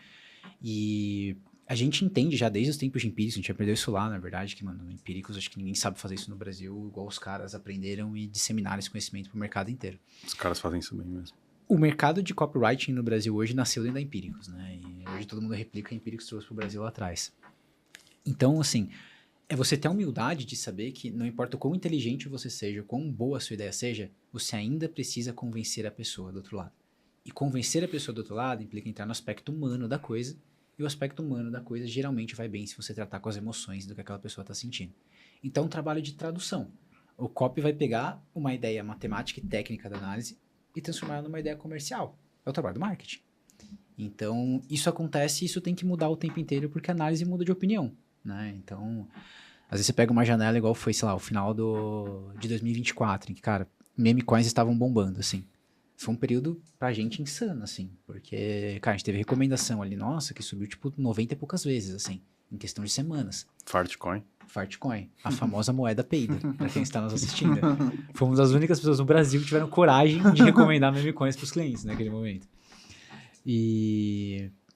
E a gente entende já desde os tempos de Empíricos, a gente aprendeu isso lá, na verdade, que, mano, Empíricos, acho que ninguém sabe fazer isso no Brasil, igual os caras aprenderam e disseminaram esse conhecimento pro mercado inteiro. Os caras fazem isso bem mesmo. O mercado de copywriting no Brasil hoje nasceu dentro da Empíricos, né? E hoje todo mundo replica a Empíricos trouxe pro Brasil lá atrás. Então, assim, é você ter a humildade de saber que não importa o quão inteligente você seja, o quão boa a sua ideia seja, você ainda precisa convencer a pessoa do outro lado. E convencer a pessoa do outro lado implica entrar no aspecto humano da coisa, e o aspecto humano da coisa geralmente vai bem se você tratar com as emoções do que aquela pessoa está sentindo. Então, um trabalho de tradução. O copy vai pegar uma ideia matemática e técnica da análise e transformar ela numa ideia comercial. É o trabalho do marketing. Então, isso acontece e isso tem que mudar o tempo inteiro porque a análise muda de opinião, né? Então, às vezes você pega uma janela igual foi, sei lá, o final de 2024, em que, cara, meme coins estavam bombando, assim. Foi um período pra gente insano, assim, porque, cara, a gente teve recomendação ali, nossa, que subiu, tipo, 90 e poucas vezes, assim, em questão de semanas. Fartcoin. Fartcoin, a famosa moeda peida, pra quem está nos assistindo. Fomos as únicas pessoas no Brasil que tiveram coragem de recomendar meme coins pros clientes naquele momento.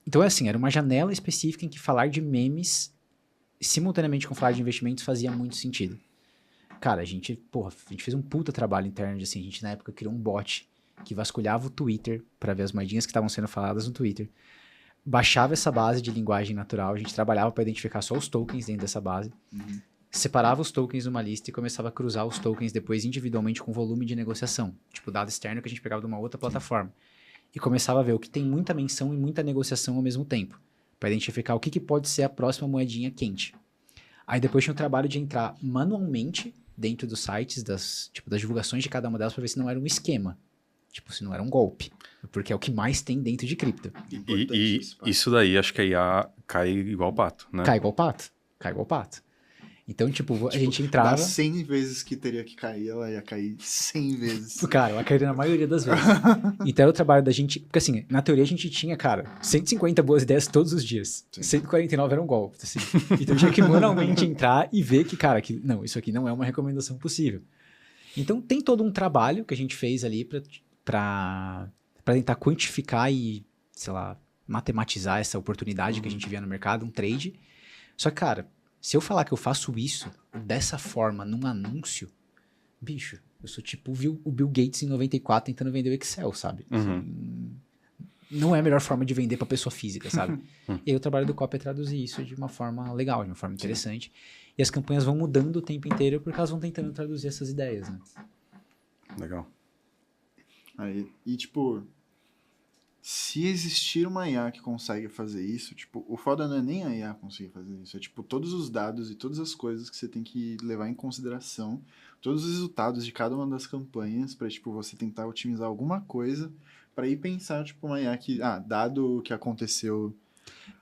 Então, é assim, era uma janela específica em que falar de memes simultaneamente com falar de investimentos fazia muito sentido. Cara, a gente fez um puta trabalho interno de, assim, a gente na época criou um bot que vasculhava o Twitter para ver as moedinhas que estavam sendo faladas no Twitter, baixava essa base de linguagem natural, a gente trabalhava para identificar só os tokens dentro dessa base, separava os tokens numa lista e começava a cruzar os tokens depois individualmente com volume de negociação, tipo dado externo que a gente pegava de uma outra plataforma, e começava a ver o que tem muita menção e muita negociação ao mesmo tempo, para identificar o que pode ser a próxima moedinha quente. Aí depois tinha o trabalho de entrar manualmente dentro dos sites, das divulgações de cada uma delas, para ver se não era um esquema. Tipo, se não era um golpe. Porque é o que mais tem dentro de cripto. E isso daí, acho que a IA cai igual pato, né? Cai igual pato. Cai igual pato. Então, tipo, a gente entrava... Das 100 vezes que teria que cair, ela ia cair 100 vezes. Cara, ela cairia na maioria das vezes. Então, era o trabalho da gente... Porque, assim, na teoria a gente tinha, cara, 150 boas ideias todos os dias. Sim. 149 eram golpes, assim. Então, tinha que manualmente entrar e ver que, cara, não, isso aqui não é uma recomendação possível. Então, tem todo um trabalho que a gente fez ali para tentar quantificar e, sei lá, matematizar essa oportunidade que a gente via no mercado, um trade. Só que, cara, se eu falar que eu faço isso dessa forma num anúncio, bicho, eu sou tipo o Bill Gates em 94 tentando vender o Excel, sabe? Assim, não é a melhor forma de vender para pessoa física, sabe? E aí o trabalho do copy é traduzir isso de uma forma legal, de uma forma interessante. E as campanhas vão mudando o tempo inteiro porque elas vão tentando traduzir essas ideias, né? Legal. Aí, e tipo, se existir uma IA que consegue fazer isso, tipo, o foda não é nem a IA conseguir fazer isso, é tipo todos os dados e todas as coisas que você tem que levar em consideração, todos os resultados de cada uma das campanhas para tipo você tentar otimizar alguma coisa para ir pensar tipo uma IA que, dado o que aconteceu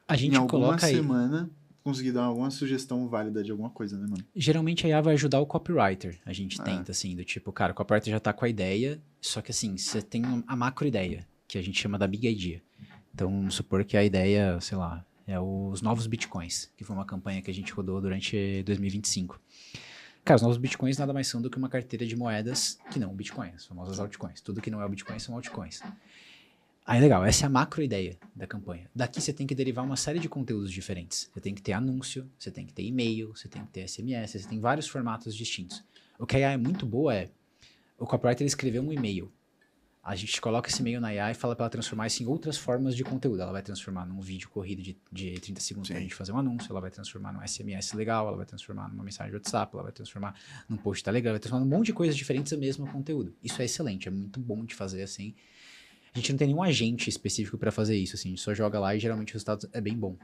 a gente em alguma coloca semana, conseguir dar alguma sugestão válida de alguma coisa, né, mano? Geralmente a IA vai ajudar o copywriter. A gente tenta, assim, do tipo, cara, o copywriter já tá com a ideia, só que assim, você tem a macro ideia, que a gente chama da big idea. Então, vamos supor que a ideia, sei lá, é os novos bitcoins, que foi uma campanha que a gente rodou durante 2025. Cara, os novos bitcoins nada mais são do que uma carteira de moedas que não o Bitcoin, as famosas altcoins. Tudo que não é o Bitcoin são altcoins. Aí, legal, essa é a macro ideia da campanha. Daqui você tem que derivar uma série de conteúdos diferentes. Você tem que ter anúncio, você tem que ter e-mail, você tem que ter SMS, você tem vários formatos distintos. O que a IA é muito boa é, o copywriter escreveu um e-mail. A gente coloca esse e-mail na IA e fala para ela transformar isso em outras formas de conteúdo. Ela vai transformar num vídeo corrido de 30 segundos para a gente fazer um anúncio, ela vai transformar num SMS legal, ela vai transformar numa mensagem de WhatsApp, ela vai transformar num post Telegram, ela vai transformar num monte de coisas diferentes no mesmo conteúdo. Isso é excelente, é muito bom de fazer assim. A gente não tem nenhum agente específico para fazer isso, assim, a gente só joga lá e geralmente o resultado é bem bom.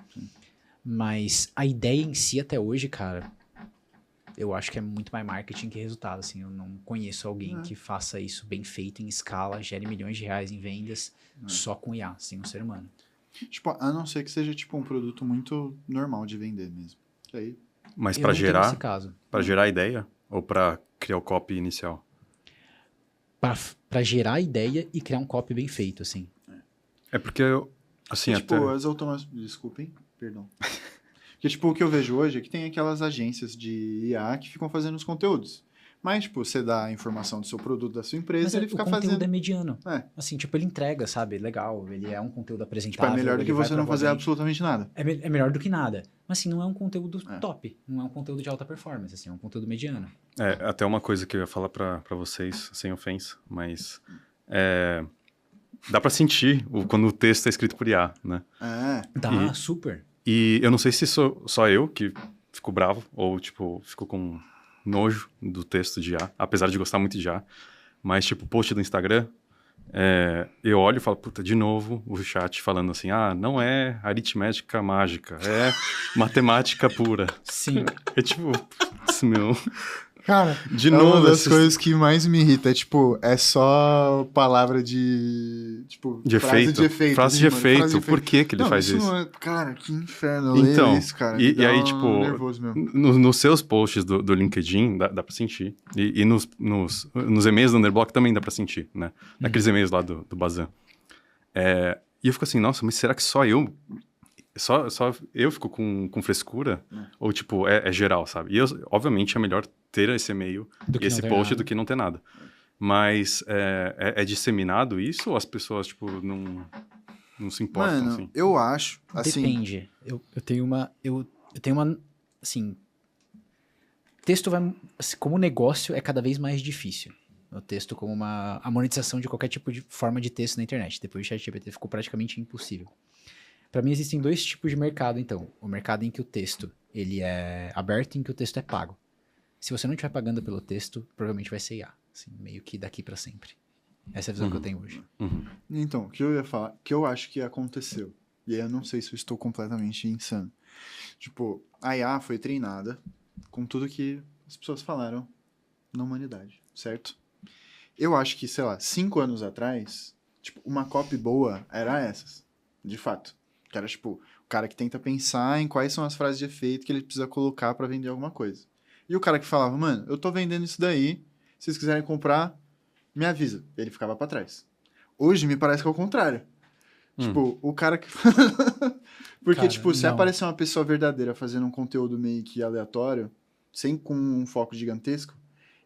Mas a ideia em si até hoje, cara, eu acho que é muito mais marketing que resultado, assim, eu não conheço alguém que faça isso bem feito em escala, gere milhões de reais em vendas só com IA, sem um ser humano. Tipo, a não ser que seja tipo um produto muito normal de vender mesmo. Que aí... Mas Eu para não tenho gerar, esse caso. para gerar a ideia ou para criar o copy inicial? Pra gerar a ideia e criar um copy bem feito, assim. É porque, assim, tipo, até... as automações... Desculpem, perdão. Porque, tipo, o que eu vejo hoje é que tem aquelas agências de IA que ficam fazendo os conteúdos. Mas, tipo, você dá a informação do seu produto, da sua empresa, Mas ele o fica conteúdo fazendo. é mediano. É. Assim, tipo, ele entrega, sabe? Legal, ele é um conteúdo Tipo, apresentável. é melhor do ele que vai você não fazer provavelmente- absolutamente nada. É melhor do que nada. Mas assim, não é um conteúdo É. top. Não é um conteúdo de alta performance, assim, é um conteúdo mediano. Até uma coisa que eu ia falar pra vocês, sem ofensa, mas dá pra sentir quando o texto é escrito por IA, né? É. Dá, super. E eu não sei se sou só eu que fico bravo ou, tipo, fico com nojo do texto de IA, apesar de gostar muito de IA, mas, tipo, post do Instagram, eu olho e falo, puta, de novo o chat falando assim, não é aritmética mágica, é matemática pura. Sim. É tipo, putz, meu... Cara, De é novo, uma das esses- coisas que mais me irrita. É tipo, é só palavra de. Tipo, De frase efeito. de efeito. Frase assim, de mano, efeito. Por que ele Não, faz isso? Não é... Cara, que inferno. Eu Então, leio isso, cara. e Me dá aí, um tipo, nervoso mesmo. nos seus posts do LinkedIn, dá pra sentir. E nos e-mails do Underblock também dá pra sentir, né? Naqueles e-mails lá do Bazan. E eu fico assim, nossa, mas será que só eu... Só eu fico com frescura? Ou, tipo, é geral, sabe? E, obviamente, é melhor ter esse e-mail Do que e esse não ter post nada. do que não ter nada. Mas é disseminado isso ou as pessoas, tipo, não se importam, Mano, assim? eu acho. Assim, Depende. Eu tenho uma. Eu tenho uma. Assim. Texto vai. Assim, como negócio é cada vez mais difícil. O texto como a monetização de qualquer tipo de forma de texto na internet. Depois do ChatGPT ficou praticamente impossível. Para mim existem dois tipos de mercado, então. O mercado em que o texto ele é aberto e em que o texto é pago. Se você não estiver pagando pelo texto, provavelmente vai ser IA. Assim, meio que daqui para sempre. Essa é a visão que eu tenho hoje. então, o que eu ia falar, que eu acho que aconteceu. E aí eu não sei se eu estou completamente insano. Tipo, a IA foi treinada com tudo que as pessoas falaram na humanidade, certo? Eu acho que, sei lá, 5 anos atrás, tipo, uma copy boa era essas, de fato. Que era, tipo, o cara que tenta pensar em quais são as frases de efeito que ele precisa colocar pra vender alguma coisa. E o cara que falava, mano, eu tô vendendo isso daí, se vocês quiserem comprar, me avisa. Ele ficava pra trás. Hoje me parece que é o contrário. Tipo, o cara que... Porque, Cara, tipo, se não. aparecer uma pessoa verdadeira fazendo um conteúdo meio que aleatório, sem com um foco gigantesco,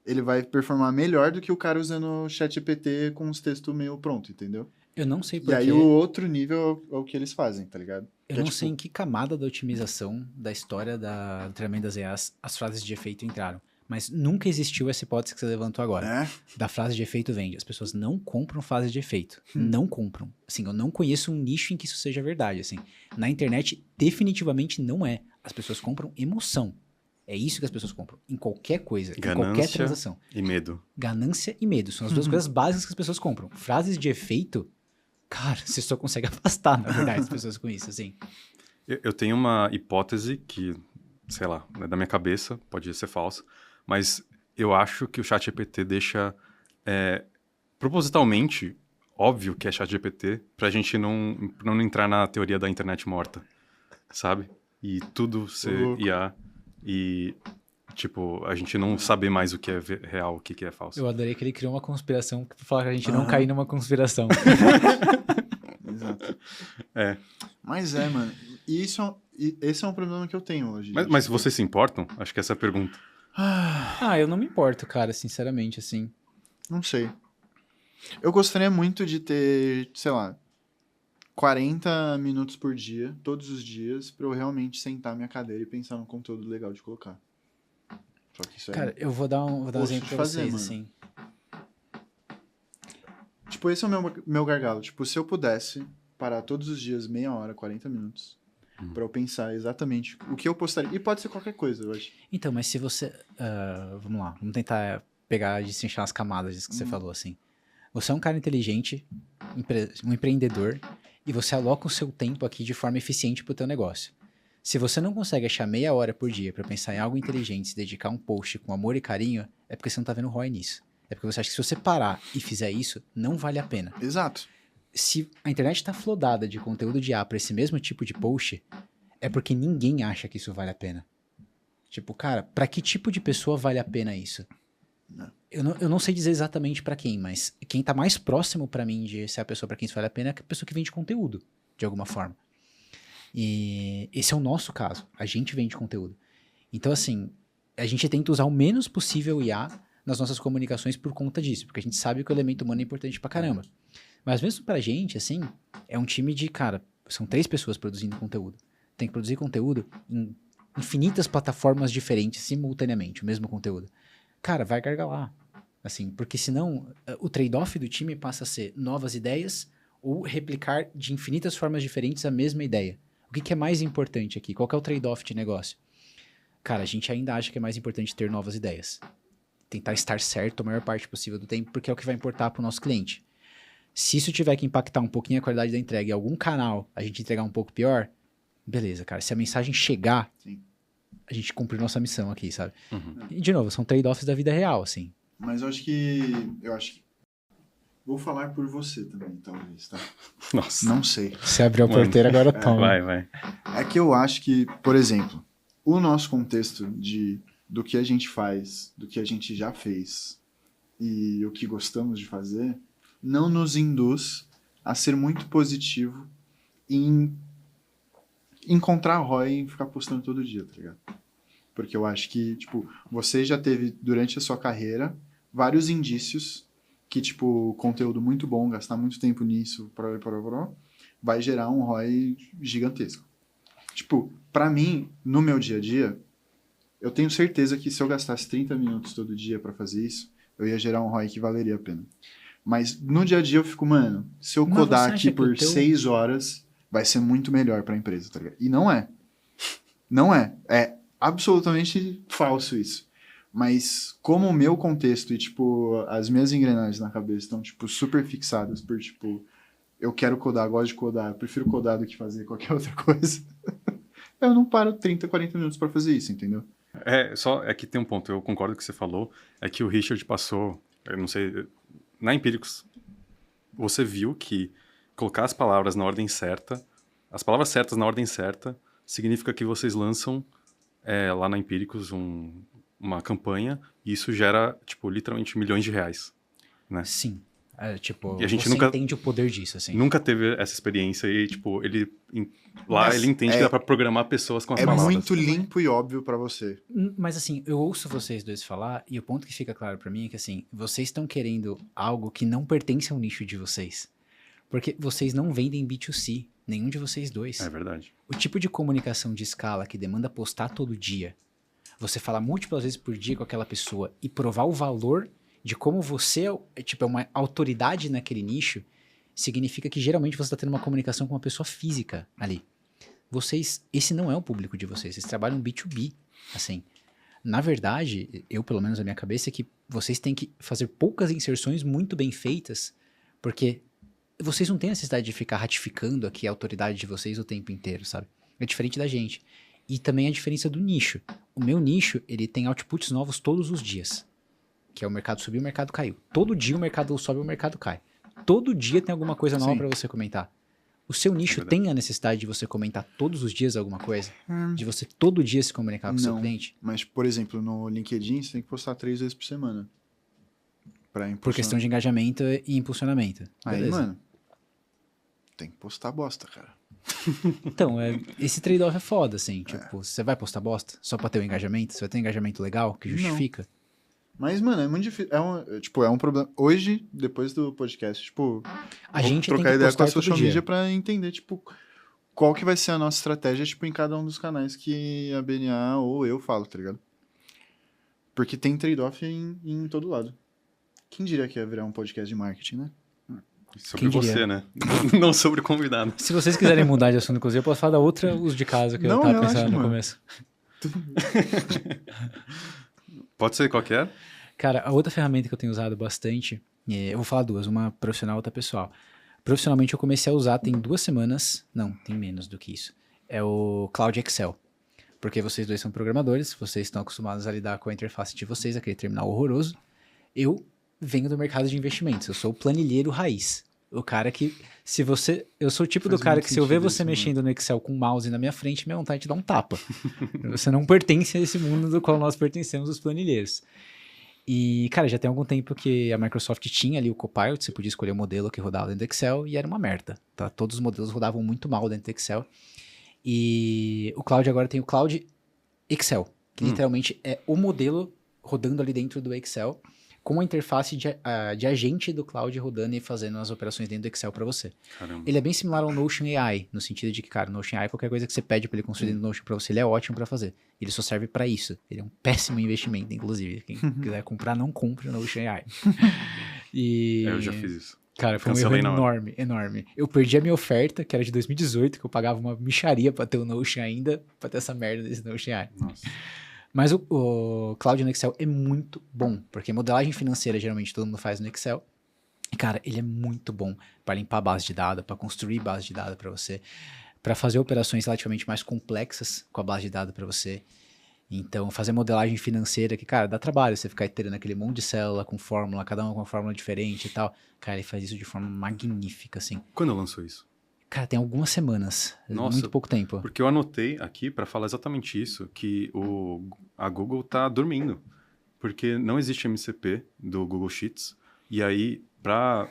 ele vai performar melhor do que o cara usando o ChatGPT com os textos meio pronto, entendeu? Eu não sei E porquê. aí o outro nível é o que eles fazem, tá ligado? Eu Que é, não tipo, sei em que camada da otimização da história do treinamento das EAs as frases de efeito entraram. Mas nunca existiu essa hipótese que você levantou agora. né? Da frase de efeito vende. As pessoas não compram frases de efeito. Não compram. Assim, eu não conheço um nicho em que isso seja verdade. Assim, na internet, definitivamente não é. As pessoas compram emoção. É isso que as pessoas compram. Em qualquer coisa. Em qualquer Ganância transação. e medo. Ganância e medo. São as duas coisas básicas que as pessoas compram. Frases de efeito, cara, você só consegue afastar, na verdade, as pessoas com isso, assim. Eu tenho uma hipótese que, sei lá, é da minha cabeça, pode ser falsa, mas eu acho que o ChatGPT deixa propositalmente óbvio que é ChatGPT pra gente não entrar na teoria da internet morta, sabe? E tudo ser Louco. IA e, tipo, a gente não saber mais o que é real, o que é falso. Eu adorei que ele criou uma conspiração pra falar que a gente não cair numa conspiração. Exato. É. Mas mano. E esse é um problema que eu tenho hoje. Mas tipo, vocês se importam? Acho que essa é a pergunta. Eu não me importo, cara, sinceramente, assim. Não sei. Eu gostaria muito de ter, sei lá, 40 minutos por dia, todos os dias, pra eu realmente sentar minha cadeira e pensar num conteúdo legal de colocar. Só que isso aí... Cara, eu vou dar um Poxa, exemplo pra fazer, vocês, mano. assim. Tipo, esse é o meu gargalo. Tipo, se eu pudesse parar todos os dias meia hora, 40 minutos, pra eu pensar exatamente o que eu postaria. E pode ser qualquer coisa, eu acho. Então, mas se você... vamos lá, vamos tentar pegar e destrinchar as camadas disso que você falou, assim. Você é um cara inteligente, um empreendedor, e você aloca o seu tempo aqui de forma eficiente pro teu negócio. Se você não consegue achar meia hora por dia pra pensar em algo inteligente, se dedicar a um post com amor e carinho, é porque você não tá vendo ROI nisso. É porque você acha que se você parar e fizer isso, não vale a pena. Exato. Se a internet está flodada de conteúdo de IA para esse mesmo tipo de post, é porque ninguém acha que isso vale a pena. Tipo, cara, para que tipo de pessoa vale a pena isso? Eu não sei dizer exatamente para quem, mas quem tá mais próximo para mim de ser a pessoa para quem isso vale a pena é a pessoa que vende conteúdo, de alguma forma. E esse é o nosso caso. A gente vende conteúdo. Então, assim, a gente tenta usar o menos possível IA nas nossas comunicações por conta disso, porque a gente sabe que o elemento humano é importante pra caramba. Mas mesmo pra gente, assim, é um time de, cara, são 3 pessoas produzindo conteúdo. Tem que produzir conteúdo em infinitas plataformas diferentes, simultaneamente, o mesmo conteúdo. Cara, vai gargalar, assim, porque senão o trade-off do time passa a ser novas ideias ou replicar de infinitas formas diferentes a mesma ideia. O que é mais importante aqui? Qual que é o trade-off de negócio? Cara, a gente ainda acha que é mais importante ter novas ideias. Tentar estar certo a maior parte possível do tempo, porque é o que vai importar para o nosso cliente. Se isso tiver que impactar um pouquinho a qualidade da entrega em algum canal, a gente entregar um pouco pior, beleza, cara. Se a mensagem chegar, Sim. a gente cumpriu nossa missão aqui, sabe? Uhum. E, de novo, são trade-offs da vida real, assim. Mas eu acho que... Vou falar por você também, talvez, tá? Nossa. Não sei. Você abriu a Mano. porteira, agora toma. Vai. É que eu acho que, por exemplo, o nosso contexto do que a gente faz, do que a gente já fez e o que gostamos de fazer, não nos induz a ser muito positivo em encontrar ROI e ficar postando todo dia, tá ligado? Porque eu acho que, tipo, você já teve, durante a sua carreira, vários indícios que, tipo, conteúdo muito bom, gastar muito tempo nisso, vai gerar um ROI gigantesco. Tipo, pra mim, no meu dia a dia, eu tenho certeza que se eu gastasse 30 minutos todo dia pra fazer isso, eu ia gerar um ROI que valeria a pena. Mas no dia a dia eu fico, mano, se eu Mas codar você acha aqui que por o teu- 6 horas, vai ser muito melhor pra empresa, tá ligado? E não é. Não é. É absolutamente falso isso. Mas como o meu contexto e, tipo, as minhas engrenagens na cabeça estão, tipo, super fixadas por, tipo, eu quero codar, gosto de codar, eu prefiro codar do que fazer qualquer outra coisa, eu não paro 30, 40 minutos pra fazer isso, entendeu? É que tem um ponto, eu concordo com o que você falou, é que o Richard passou, eu não sei, na Empíricos, você viu que colocar as palavras na ordem certa, as palavras certas na ordem certa, significa que vocês lançam lá na Empíricos uma campanha e isso gera, tipo, literalmente milhões de reais, né? Sim. É, tipo, E a gente você nunca- entende o poder disso, assim. Nunca teve essa experiência e, tipo, lá Mas ele entende que dá pra programar pessoas com as É palavras. muito limpo e óbvio pra você. Mas assim, eu ouço vocês dois falar e o ponto que fica claro pra mim é que assim, vocês estão querendo algo que não pertence ao nicho de vocês. Porque vocês não vendem B2C, nenhum de vocês dois. É verdade. O tipo de comunicação de escala que demanda postar todo dia, você falar múltiplas vezes por dia com aquela pessoa e provar o valor de como você é uma autoridade naquele nicho, significa que geralmente você está tendo uma comunicação com uma pessoa física ali. Esse não é o público de vocês trabalham B2B, assim. Na verdade, eu pelo menos a minha cabeça é que vocês têm que fazer poucas inserções muito bem feitas, porque vocês não têm necessidade de ficar ratificando aqui a autoridade de vocês o tempo inteiro, sabe? É diferente da gente. E também a diferença do nicho. O meu nicho, ele tem outputs novos todos os dias. Que é o mercado subiu, o mercado caiu. Todo dia o mercado sobe, o mercado cai. Todo dia tem alguma coisa nova Sim. para você comentar. O seu nicho verdade. tem a necessidade de você comentar todos os dias alguma coisa? De você todo dia se comunicar com o seu Não. cliente? Mas, por exemplo, no LinkedIn, você tem que postar 3 vezes por semana. Pra impulsionar. Por questão de engajamento e impulsionamento. Aí, Beleza. mano, tem que postar bosta, cara. Então, esse trade-off é foda, assim. Tipo, você vai postar bosta só pra ter o engajamento? Você vai ter um engajamento legal que Não. justifica? Mas, mano, é muito difícil. É um problema. Hoje, depois do podcast, tipo, A vou gente tem trocar que ideia com a postar todo social dia. media pra entender, tipo, qual que vai ser a nossa estratégia, tipo, em cada um dos canais que a BNA ou eu falo, tá ligado? Porque tem trade-off em todo lado. Quem diria que ia virar um podcast de marketing, né? Sobre Quem diria? você, né? Não sobre o convidado. Se vocês quiserem mudar de assunto, inclusive, eu posso falar da outra uso de casa que eu Não, tava relaxa, pensando no mano. começo. Pode ser qualquer? Cara, a outra ferramenta que eu tenho usado bastante, eu vou falar duas, uma profissional e outra pessoal. Profissionalmente eu comecei a usar tem 2 semanas, não, tem menos do que isso, é o Cloud Excel. Porque vocês dois são programadores, vocês estão acostumados a lidar com a interface de vocês, aquele terminal horroroso. Eu venho do mercado de investimentos, eu sou o planilheiro raiz. O cara que, eu sou o tipo do Faz cara muito que se eu ver sentido você isso, mexendo no Excel com o mouse na minha frente, minha vontade é de dar um tapa. Você não pertence a esse mundo do qual nós pertencemos, os planilheiros. E, cara, já tem algum tempo que a Microsoft tinha ali o Copilot, você podia escolher o modelo que rodava dentro do Excel e era uma merda, tá? Todos os modelos rodavam muito mal dentro do Excel. E o Cloud agora tem o Cloud Excel, que literalmente é o modelo rodando ali dentro do Excel, com a interface de agente do cloud rodando e fazendo as operações dentro do Excel para você. Caramba. Ele é bem similar ao Notion AI, no sentido de que, cara, o Notion AI, qualquer coisa que você pede para ele construir dentro do Notion para você, ele é ótimo para fazer. Ele só serve para isso. Ele é um péssimo investimento, inclusive. Quem quiser comprar, não compre o Notion AI. Eu já fiz isso. Cara, foi um erro enorme, enorme. Eu perdi a minha oferta, que era de 2018, que eu pagava uma mixaria pra ter o Notion ainda, pra ter essa merda desse Notion AI. Nossa. Mas o Cloud no Excel é muito bom, porque modelagem financeira geralmente todo mundo faz no Excel. E, cara, ele é muito bom para limpar base de dados, para construir base de dados para você, para fazer operações relativamente mais complexas com a base de dados para você. Então, fazer modelagem financeira, que, cara, dá trabalho você ficar iterando aquele monte de célula com fórmula, cada uma com uma fórmula diferente e tal. Cara, ele faz isso de forma magnífica, assim. Quando lançou isso? Cara, tem algumas semanas, Nossa, muito pouco tempo. Porque eu anotei aqui para falar exatamente isso, que a Google tá dormindo. Porque não existe MCP do Google Sheets. E aí, para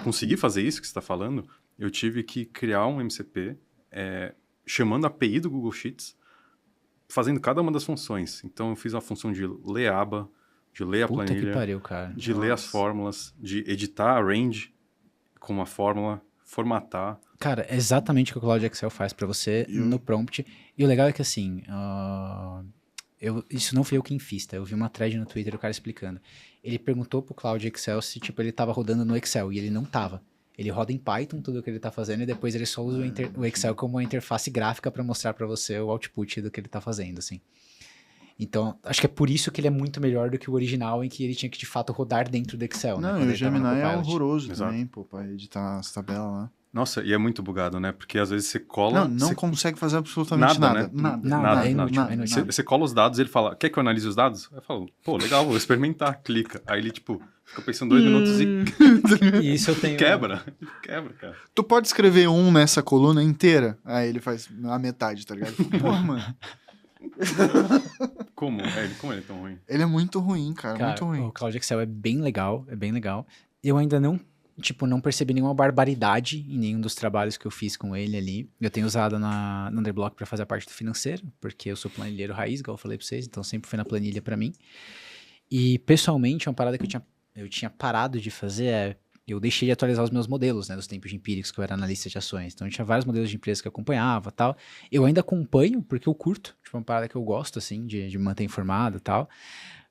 conseguir fazer isso que você está falando, eu tive que criar um MCP chamando a API do Google Sheets, fazendo cada uma das funções. Então, eu fiz a função de ler a aba, de ler a planilha, Puta que pariu, cara. de ler as fórmulas, de editar a range com uma fórmula, formatar. Cara, é exatamente o que o Cloud Excel faz pra você no prompt. E o legal é que, assim, isso não fui eu quem fiz, tá? Eu vi uma thread no Twitter do cara explicando. Ele perguntou pro Cloud Excel se, tipo, ele tava rodando no Excel, e ele não tava. Ele roda em Python tudo o que ele tá fazendo, e depois ele só usa o Excel como uma interface gráfica pra mostrar pra você o output do que ele tá fazendo, assim. Então, acho que é por isso que ele é muito melhor do que o original, em que ele tinha que, de fato, rodar dentro do Excel, né? Não, Quando e o ele tava no Gemini é Copilot. horroroso Exato. também, pô, pra editar as tabelas lá. Nossa, e é muito bugado, né? Porque às vezes você cola... Não você... consegue fazer absolutamente nada. Né? Nada, é inútil, é inútil. Você cola os dados e ele fala, quer que eu analise os dados? Eu falo, pô, legal, vou experimentar, clica. Aí ele, tipo, fica pensando 2 minutos E isso eu tenho... quebra, cara. Tu pode escrever nessa coluna inteira? Aí ele faz a metade, tá ligado? Porra, mano. Como ele é tão ruim? Ele é muito ruim, cara, Cara, muito ruim. o Cloud Excel é bem legal, é bem legal. Eu ainda não percebi nenhuma barbaridade em nenhum dos trabalhos que eu fiz com ele ali. Eu tenho usado no Underblock para fazer a parte do financeiro, porque eu sou planilheiro raiz, igual eu falei para vocês, então sempre foi na planilha para mim. E, pessoalmente, uma parada que eu tinha parado de fazer eu deixei de atualizar os meus modelos, né, dos tempos de empíricos, que eu era analista de ações. Então, eu tinha vários modelos de empresas que eu acompanhava e tal. Eu ainda acompanho, porque eu curto, uma parada que eu gosto, assim, de me manter informado e tal.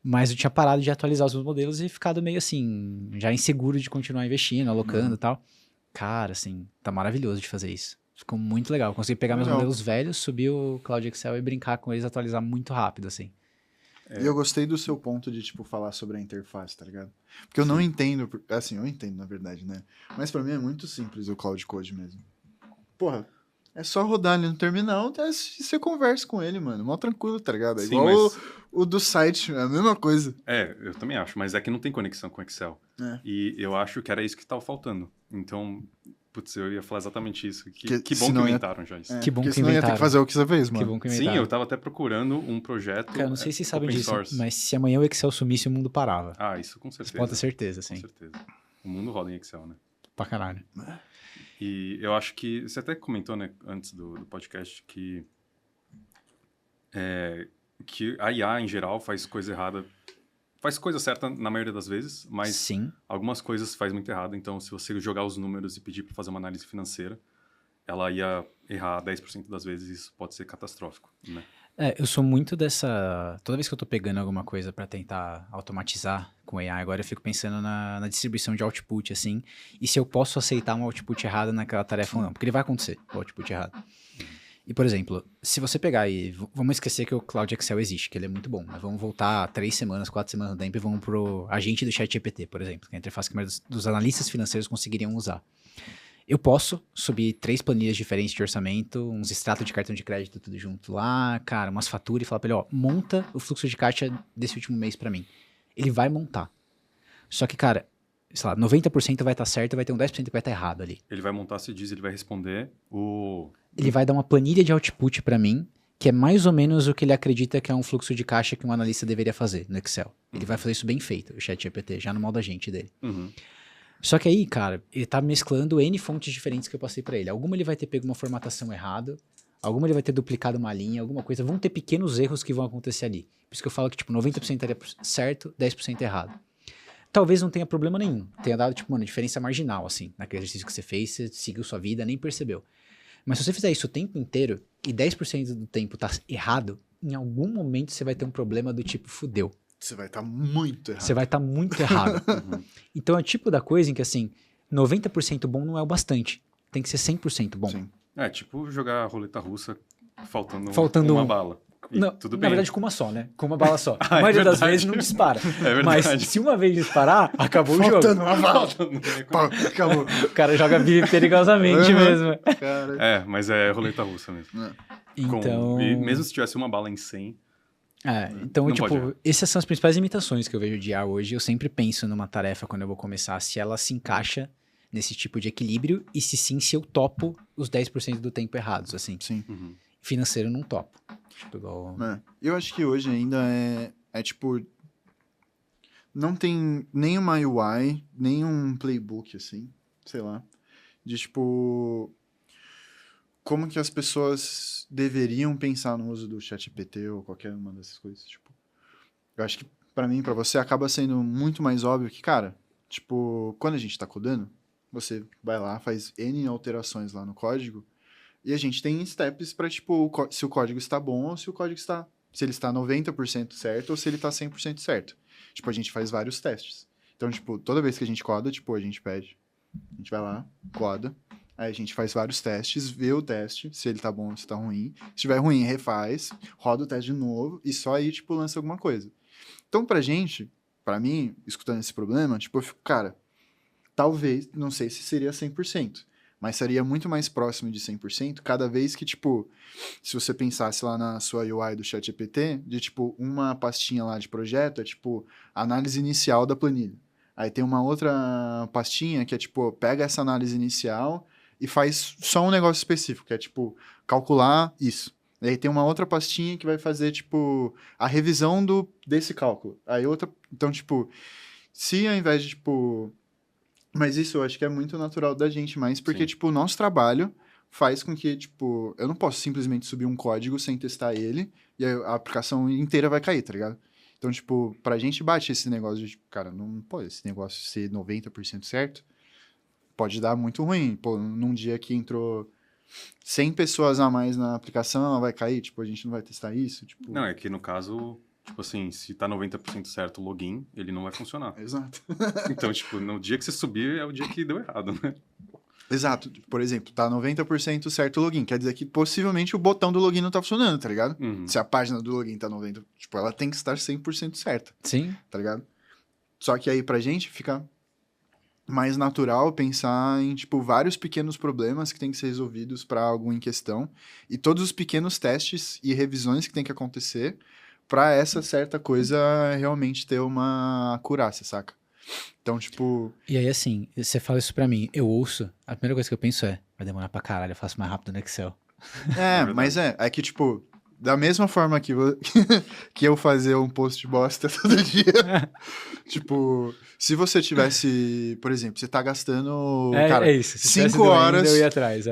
Mas eu tinha parado de atualizar os meus modelos e ficado meio, assim, já inseguro de continuar investindo, alocando e tal. Cara, assim, tá maravilhoso de fazer isso. Ficou muito legal. Consegui pegar meus modelos velhos, subir o Cloud Excel e brincar com eles, atualizar muito rápido, assim. E eu gostei do seu ponto de, tipo, falar sobre a interface, tá ligado? Porque eu não entendo, assim, eu entendo, na verdade, né? Mas pra mim é muito simples o Cloud Code mesmo. Porra, é só rodar ali no terminal e você conversa com ele, mano. Mó tranquilo, tá ligado? É Sim, igual mas... o do site, é a mesma coisa. Eu também acho, mas é que não tem conexão com o Excel. E eu acho que era isso que tava faltando. Então... Putz, eu ia falar exatamente isso. Que bom que inventaram já isso. Que bom que inventaram. Ia ter que fazer o que você fez, mano. Que bom que inventaram. Sim, eu tava até procurando um projeto. Cara, não sei se vocês sabem disso, source. mas se amanhã o Excel sumisse, o mundo parava. Ah, isso com certeza. Você pode ter certeza, sim. Com certeza. O mundo roda em Excel, né? Pra caralho. E eu acho que... Você até comentou, né, antes do podcast, que a IA, em geral, faz coisa errada. Faz coisa certa na maioria das vezes, mas Sim. algumas coisas faz muito errado. Então, se você jogar os números e pedir para fazer uma análise financeira, ela ia errar 10% das vezes e isso pode ser catastrófico, né? Eu sou muito dessa... Toda vez que eu tô pegando alguma coisa para tentar automatizar com AI, agora eu fico pensando na distribuição de output, assim, e se eu posso aceitar um output errado naquela tarefa ou não, porque ele vai acontecer, o output errado. E, por exemplo, se você pegar e... Vamos esquecer que o Cloud Excel existe, que ele é muito bom, mas vamos voltar 3 semanas, 4 semanas no tempo e vamos pro agente do ChatGPT, por exemplo, que é a interface que a maioria dos analistas financeiros conseguiriam usar. Eu posso subir 3 planilhas diferentes de orçamento, uns extratos de cartão de crédito, tudo junto lá, cara, umas faturas e falar pra ele, ó, monta o fluxo de caixa desse último mês pra mim. Ele vai montar. Só que, cara, sei lá, 90% vai estar certo e vai ter um 10% que vai estar errado ali. Ele vai montar, se diz, ele vai responder Ele vai dar uma planilha de output para mim, que é mais ou menos o que ele acredita que é um fluxo de caixa que um analista deveria fazer no Excel. Ele vai fazer isso bem feito, o ChatGPT, já no modo agente dele. Só que aí, cara, ele tá mesclando N fontes diferentes que eu passei para ele. Alguma ele vai ter pego uma formatação errada, Alguma ele vai ter duplicado uma linha, alguma coisa. Vão ter pequenos erros que vão acontecer ali. Por isso que eu falo que, tipo, 90% estaria certo, 10% errado. Talvez não tenha problema nenhum. Tenha dado, tipo, mano, diferença marginal, assim, naquele exercício que você fez, você seguiu sua vida, nem percebeu. Mas se você fizer isso o tempo inteiro e 10% do tempo tá errado, em algum momento você vai ter um problema do tipo, fudeu. Você vai estar muito errado. Você vai estar muito errado. Então é o tipo da coisa em que, assim, 90% bom não é o bastante. Tem que ser 100% bom. Sim. É tipo jogar roleta russa faltando uma um. bala. E Não, tudo na bem. verdade, com uma só, né? Com uma bala só. Ah, A é maioria das verdade. vezes não dispara. É Mas verdade. se uma vez disparar, acabou o jogo. Faltando uma bala. Faltando, Pá, acabou. O cara joga perigosamente Uhum. mesmo. Cara. É, mas é roleta russa mesmo. Então, E mesmo se tivesse uma bala em 100, então Não tipo, pode errar. essas são as principais limitações que eu vejo de IA hoje. Eu sempre penso numa tarefa quando eu vou começar, se ela se encaixa nesse tipo de equilíbrio e se eu topo os 10% do tempo errados, assim. Sim. Financeiro não topo. Tipo, igual... Eu acho que hoje ainda é tipo... Não tem nenhuma UI, nenhum playbook, assim, sei lá, de tipo... Como que as pessoas deveriam pensar no uso do ChatGPT ou qualquer uma dessas coisas, tipo... Eu acho que pra mim, pra você, acaba sendo muito mais óbvio que, cara, tipo, quando a gente tá codando, você vai lá, faz N alterações lá no código, e a gente tem steps pra, tipo, se o código está bom ou se o código está... Se ele está 90% certo ou se ele está 100% certo. Tipo, a gente faz vários testes. Então, tipo, toda vez que a gente coda, tipo, a gente pede, a gente vai lá, coda, aí a gente faz vários testes, vê o teste, se ele tá bom ou se tá ruim. Se estiver ruim, refaz, roda o teste de novo e só aí, tipo, lança alguma coisa. Então, pra gente, pra mim, escutando esse problema, tipo, eu fico, cara, talvez, não sei se seria 100%, mas seria muito mais próximo de 100% cada vez que, tipo, se você pensasse lá na sua UI do ChatGPT, de, tipo, uma pastinha lá de projeto é, tipo, análise inicial da planilha. Aí tem uma outra pastinha que é, tipo, pega essa análise inicial e faz só um negócio específico, que é, tipo, calcular isso. E aí tem uma outra pastinha que vai fazer, tipo, a revisão desse cálculo. Aí outra... Então, tipo, se ao invés de, tipo... Mas isso eu acho que é muito natural da gente, mas porque, Sim. tipo, o nosso trabalho faz com que, tipo, eu não posso simplesmente subir um código sem testar ele e a aplicação inteira vai cair, tá ligado? Então, tipo, pra gente bate esse negócio de, tipo, cara, não pode esse negócio ser 90% certo, pode dar muito ruim. Pô, num dia que entrou 100 pessoas a mais na aplicação, ela vai cair, tipo, a gente não vai testar isso, tipo... Não, é que no caso, tipo assim, se tá 90% certo o login, ele não vai funcionar. Exato. Então, tipo, no dia que você subir é o dia que deu errado, né? Exato. Por exemplo, tá 90% certo o login. Quer dizer que possivelmente o botão do login não tá funcionando, tá ligado? Uhum. Se a página do login tá 90%, tipo, ela tem que estar 100% certa, Sim. tá ligado? Só que aí pra gente fica mais natural pensar em, tipo, vários pequenos problemas que tem que ser resolvidos pra algo em questão e todos os pequenos testes e revisões que tem que acontecer pra essa certa coisa realmente ter uma acurácia, saca? Então, tipo... E aí, assim, você fala isso pra mim, eu ouço, a primeira coisa que eu penso é, vai demorar pra caralho, eu faço mais rápido no Excel. É, mas é que, tipo, da mesma forma que, que eu fazer um post bosta todo dia, tipo, se você tivesse, por exemplo, você tá gastando, cara, É isso, se tivesse 5 horas, doendo, eu ia atrás,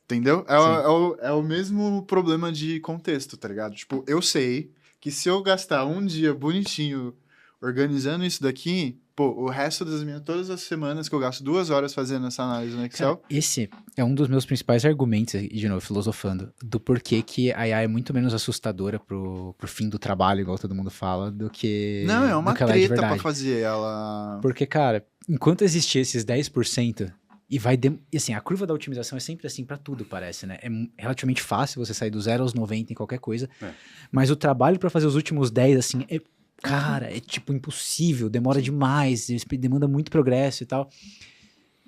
entendeu? Sim. É o mesmo problema de contexto, tá ligado? Tipo, eu sei que se eu gastar um dia bonitinho organizando isso daqui, pô, o resto todas as semanas que eu gasto 2 horas fazendo essa análise no Excel... Cara, esse é um dos meus principais argumentos, e de novo, filosofando, do porquê que a IA é muito menos assustadora pro fim do trabalho, igual todo mundo fala, do que Não, é uma do que ela é de treta pra verdade. fazer ela... Porque, cara, enquanto existir esses 10%, e assim, a curva da otimização é sempre assim pra tudo, parece, né? É relativamente fácil você sair do 0 aos 90 em qualquer coisa, mas o trabalho pra fazer os últimos 10, assim, cara, é tipo impossível, demora demais, demanda muito progresso e tal.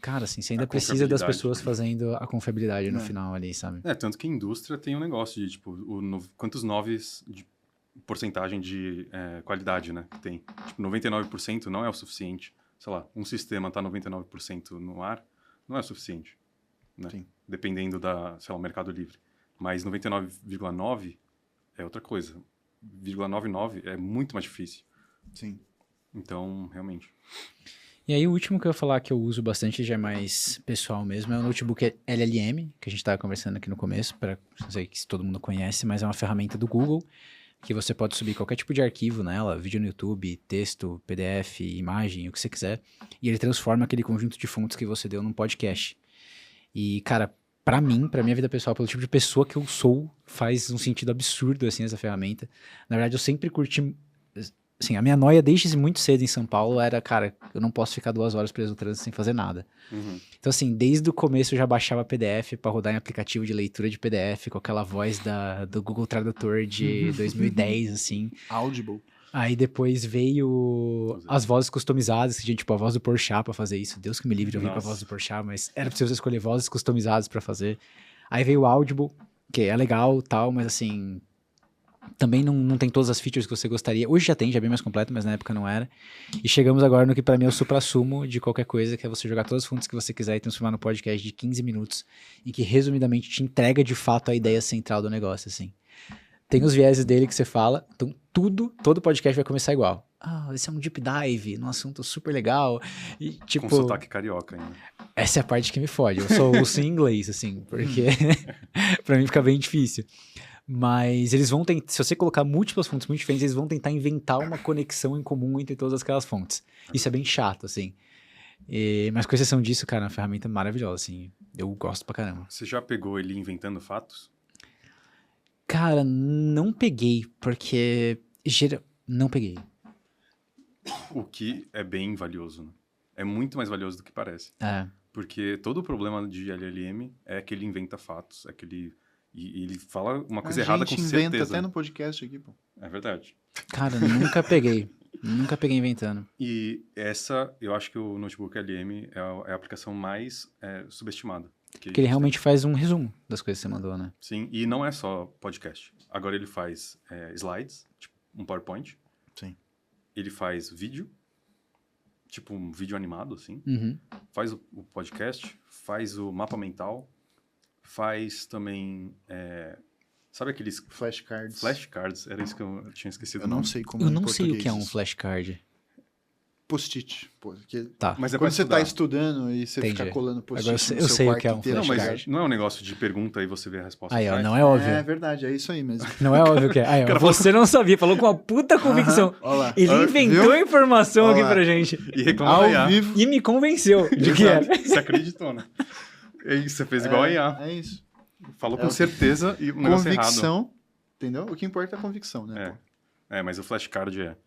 Cara, assim, você ainda precisa das pessoas fazendo a confiabilidade no final ali, sabe? É, tanto que a indústria tem um negócio de, tipo, quantos noves de porcentagem de qualidade, né, que tem. Tipo, 99% não é o suficiente. Sei lá, um sistema tá 99% no ar, não é o suficiente, né? Sim. Dependendo sei lá, o mercado livre. Mas 99,9% é outra coisa. 0,99% é muito mais difícil. Sim. Então, realmente. E aí o último que eu ia falar que eu uso bastante, já é mais pessoal mesmo, é o notebook LLM, que a gente estava conversando aqui no começo, não sei se todo mundo conhece, mas é uma ferramenta do Google, que você pode subir qualquer tipo de arquivo nela, vídeo no YouTube, texto, PDF, imagem, o que você quiser, e ele transforma aquele conjunto de fontes que você deu num podcast. E, cara, pra mim, pra minha vida pessoal, pelo tipo de pessoa que eu sou, faz um sentido absurdo, assim, essa ferramenta. Na verdade, eu sempre curti... Assim, a minha noia desde muito cedo em São Paulo era, cara, eu não posso ficar 2 horas preso no trânsito sem fazer nada. Uhum. Então, assim, desde o começo eu já baixava PDF pra rodar em aplicativo de leitura de PDF, com aquela voz do Google Tradutor de 2010, assim. Audible. Aí depois veio as vozes customizadas, que tinha, tipo, a voz do Porchat pra fazer isso. Deus que me livre de ouvir com a voz do Porchat, mas era preciso escolher vozes customizadas pra fazer. Aí veio o Audible, que é legal e tal, mas assim... Também não tem todas as features que você gostaria. Hoje já tem, já é bem mais completo, mas na época não era. E chegamos agora no que pra mim é o suprassumo de qualquer coisa, que é você jogar todas as fontes que você quiser e transformar no podcast de 15 minutos e que resumidamente te entrega de fato a ideia central do negócio, assim. Tem os vieses dele que você fala, então todo podcast vai começar igual. Ah, esse é um deep dive num assunto super legal. E, tipo, Com sotaque carioca ainda. essa é a parte que me fode. Eu só ouço em inglês, assim, porque pra mim fica bem difícil. Mas eles vão tentar, se você colocar múltiplas fontes muito diferentes, eles vão tentar inventar uma conexão em comum entre todas aquelas fontes. Isso é bem chato, assim. Mas com exceção disso, cara, é uma ferramenta maravilhosa, assim. Eu gosto pra caramba. Você já pegou ele inventando fatos? Cara, não peguei, porque... Não peguei. O que é bem valioso, né? É muito mais valioso do que parece. É. Porque todo o problema de LLM é que ele inventa fatos, é que ele... E ele fala uma coisa errada com A gente inventa certeza. até no podcast aqui, pô. É verdade. Cara, nunca peguei. Nunca peguei inventando. E essa, eu acho que o Notebook LM é a aplicação mais subestimada. Porque ele realmente faz um resumo das coisas que você mandou, né? Sim, e não é só podcast. Agora ele faz slides, tipo um PowerPoint. Sim. Ele faz vídeo, tipo um vídeo animado, assim. Uhum. Faz o podcast, faz o mapa mental, faz também... sabe aqueles... Flashcards. Flashcards, era isso que eu tinha esquecido Eu o não nome. sei como Eu em não sei o que é um português isso. flashcard. Post-it. Pô, que... Tá. Mas é pra Quando você estudar. tá estudando e você Entendi. fica colando Agora post-it no eu seu sei o quarto que é um inteiro. Não, flashcard. mas não é um negócio de pergunta e você vê a resposta. Aí, ó, atrás? não é óbvio. É verdade, é isso aí mesmo. Não é óbvio que é. Aí, ó, você não sabia, falou com uma puta convicção. Olha lá. Ele inventou Viu? a informação Olha aqui lá. pra gente. E reclama Ao da IA. vivo. E me convenceu de que era. Você acreditou, né? É isso, você fez igual a IA. É isso. Falou com certeza e o negócio é errado. Convicção, entendeu? O que importa é a convicção, né? pô? Mas o flashcard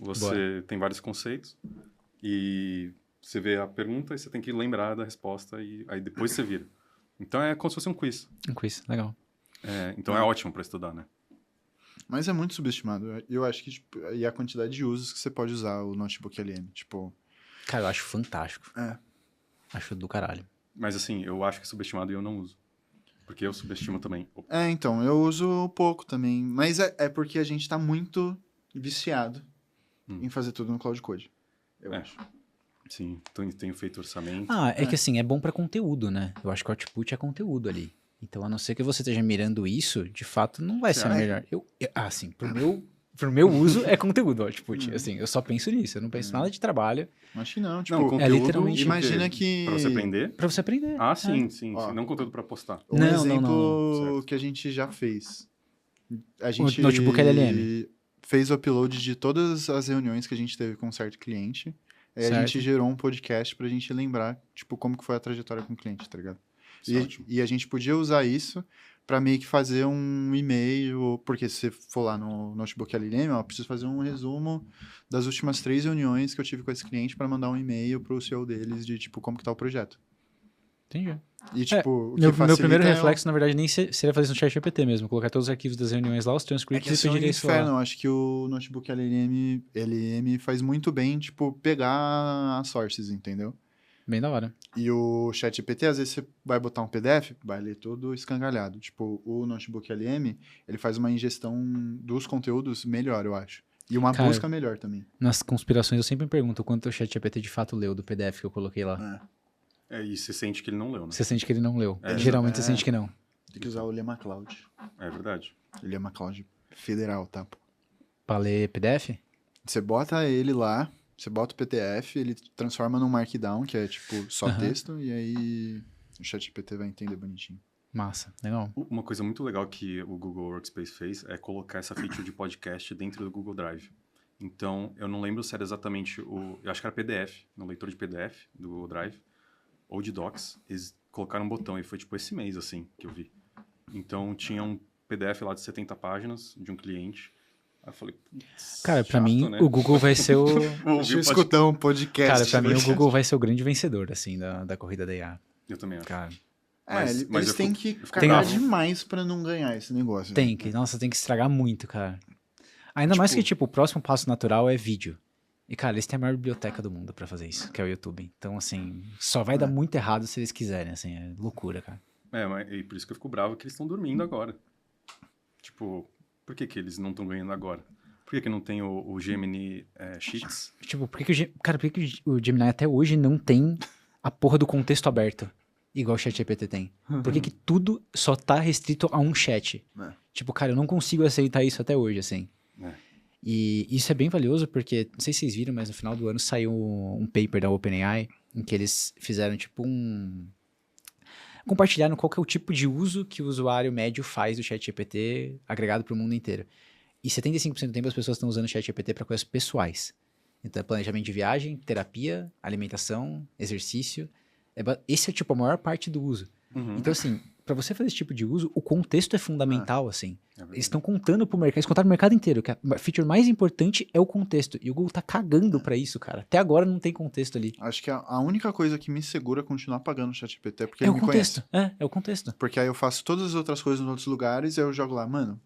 você tem vários conceitos e você vê a pergunta e você tem que lembrar da resposta e aí depois você vira. Então é como se fosse um quiz. Um quiz, legal. Então é ótimo para estudar, né? Mas é muito subestimado. Eu acho que, tipo, e a quantidade de usos que você pode usar o Notebook LM, tipo... Cara, eu acho fantástico. É. Acho do caralho. Mas assim, eu acho que é subestimado e eu não uso. Porque eu subestimo também. Então, eu uso pouco também. Mas é porque a gente tá muito viciado em fazer tudo no Cloud Code, eu acho. Sim, tenho feito orçamento. É que assim, é bom pra conteúdo, né? Eu acho que o output é conteúdo ali. Então, a não ser que você esteja mirando isso, de fato, não vai ser a melhor. Assim, pro meu uso é conteúdo o output. Assim, eu só penso nisso, eu não penso nada de trabalho. Acho que não, tipo... Não, conteúdo, literalmente- imagina que... Pra você aprender? Pra você aprender. Ah, sim. Ó. Não conteúdo pra postar. Um Não, exemplo Certo. que a gente já fez. A gente Notebook LLM. fez o upload de todas as reuniões que a gente teve com um certo cliente. Aí a Certo. gente gerou um podcast pra gente lembrar, tipo, como que foi a trajetória com o cliente, tá ligado? Isso é ótimo. E a gente podia usar isso pra meio que fazer um e-mail, porque se você for lá no Notebook LLM, eu preciso fazer um resumo das últimas 3 reuniões que eu tive com esse cliente pra mandar um e-mail pro CEO deles de, tipo, como que tá o projeto. Entendi. E, tipo, o que Meu facilita primeiro é o- reflexo, na verdade, nem seria fazer isso no chat GPT mesmo. Colocar todos os arquivos das reuniões lá, os É que transcripts é e só um pedir isso inferno, lá. eu acho que o Notebook LM faz muito bem, tipo, pegar as sources, entendeu? Bem da hora. E o ChatGPT, às vezes você vai botar um PDF, vai ler tudo escangalhado. Tipo, o Notebook LM, ele faz uma ingestão dos conteúdos melhor, eu acho. E uma Cara, busca melhor também. Nas conspirações, eu sempre me pergunto quanto o chat GPT de fato leu do PDF que eu coloquei lá. E você sente que ele não leu, né? Você sente que ele não leu. É, Geralmente é. você sente que não. Tem que usar o Lema Cloud. É verdade. Lema Cloud federal, tá? Pô. Pra ler PDF? Você bota ele lá, Você bota o PTF, ele transforma num Markdown, que é tipo só texto, e aí o ChatGPT vai entender bonitinho. Massa, legal. Uma coisa muito legal que o Google Workspace fez é colocar essa feature de podcast dentro do Google Drive. Então, eu não lembro se era exatamente eu acho que era PDF, no leitor de PDF do Google Drive, ou de Docs. Eles colocaram um botão e foi tipo esse mês, assim, que eu vi. Então, tinha um PDF lá de 70 páginas de um cliente. Aí eu falei, Cara, pra chato, mim, né? o Google vai ser o... Deixa eu escutar um podcast. Cara, pra mim, o Google vai ser o grande vencedor, assim, da corrida da IA. Eu também acho. Cara, Eles eu têm fico- que eu fico cagar bravo. demais pra não ganhar esse negócio. tem né? que... Nossa, tem que estragar muito, cara. Ainda mais que, tipo, o próximo passo natural é vídeo. E, cara, eles têm a maior biblioteca do mundo pra fazer isso, que é o YouTube. Então, assim, só vai dar muito errado se eles quiserem, assim, é loucura, cara. E por isso que eu fico bravo que eles estão dormindo agora. Tipo, por que eles não estão ganhando agora? Por que não tem o Gemini Sheets? Tipo, cara, por que o Gemini até hoje não tem a porra do contexto aberto? Igual o ChatGPT tem. Por que tudo só tá restrito a um chat? É. Tipo, cara, eu não consigo aceitar isso até hoje, assim. É. E isso é bem valioso porque, não sei se vocês viram, mas no final do ano saiu um paper da OpenAI em que eles fizeram tipo compartilharam qual que é o tipo de uso que o usuário médio faz do ChatGPT agregado para o mundo inteiro. E 75% do tempo as pessoas estão usando o ChatGPT para coisas pessoais. Então, é planejamento de viagem, terapia, alimentação, exercício. Esse é tipo a maior parte do uso. Uhum. Então, assim, para você fazer esse tipo de uso, o contexto é fundamental, assim. É verdade. Eles estão contando pro mercado, eles contaram pro mercado inteiro, que a feature mais importante é o contexto. E o Google tá cagando pra isso, cara. Até agora não tem contexto ali. Acho que a única coisa que me segura é continuar pagando o ChatGPT é porque É ele o me contexto. conhece. É o contexto. Porque aí eu faço todas as outras coisas em outros lugares e aí eu jogo lá, mano,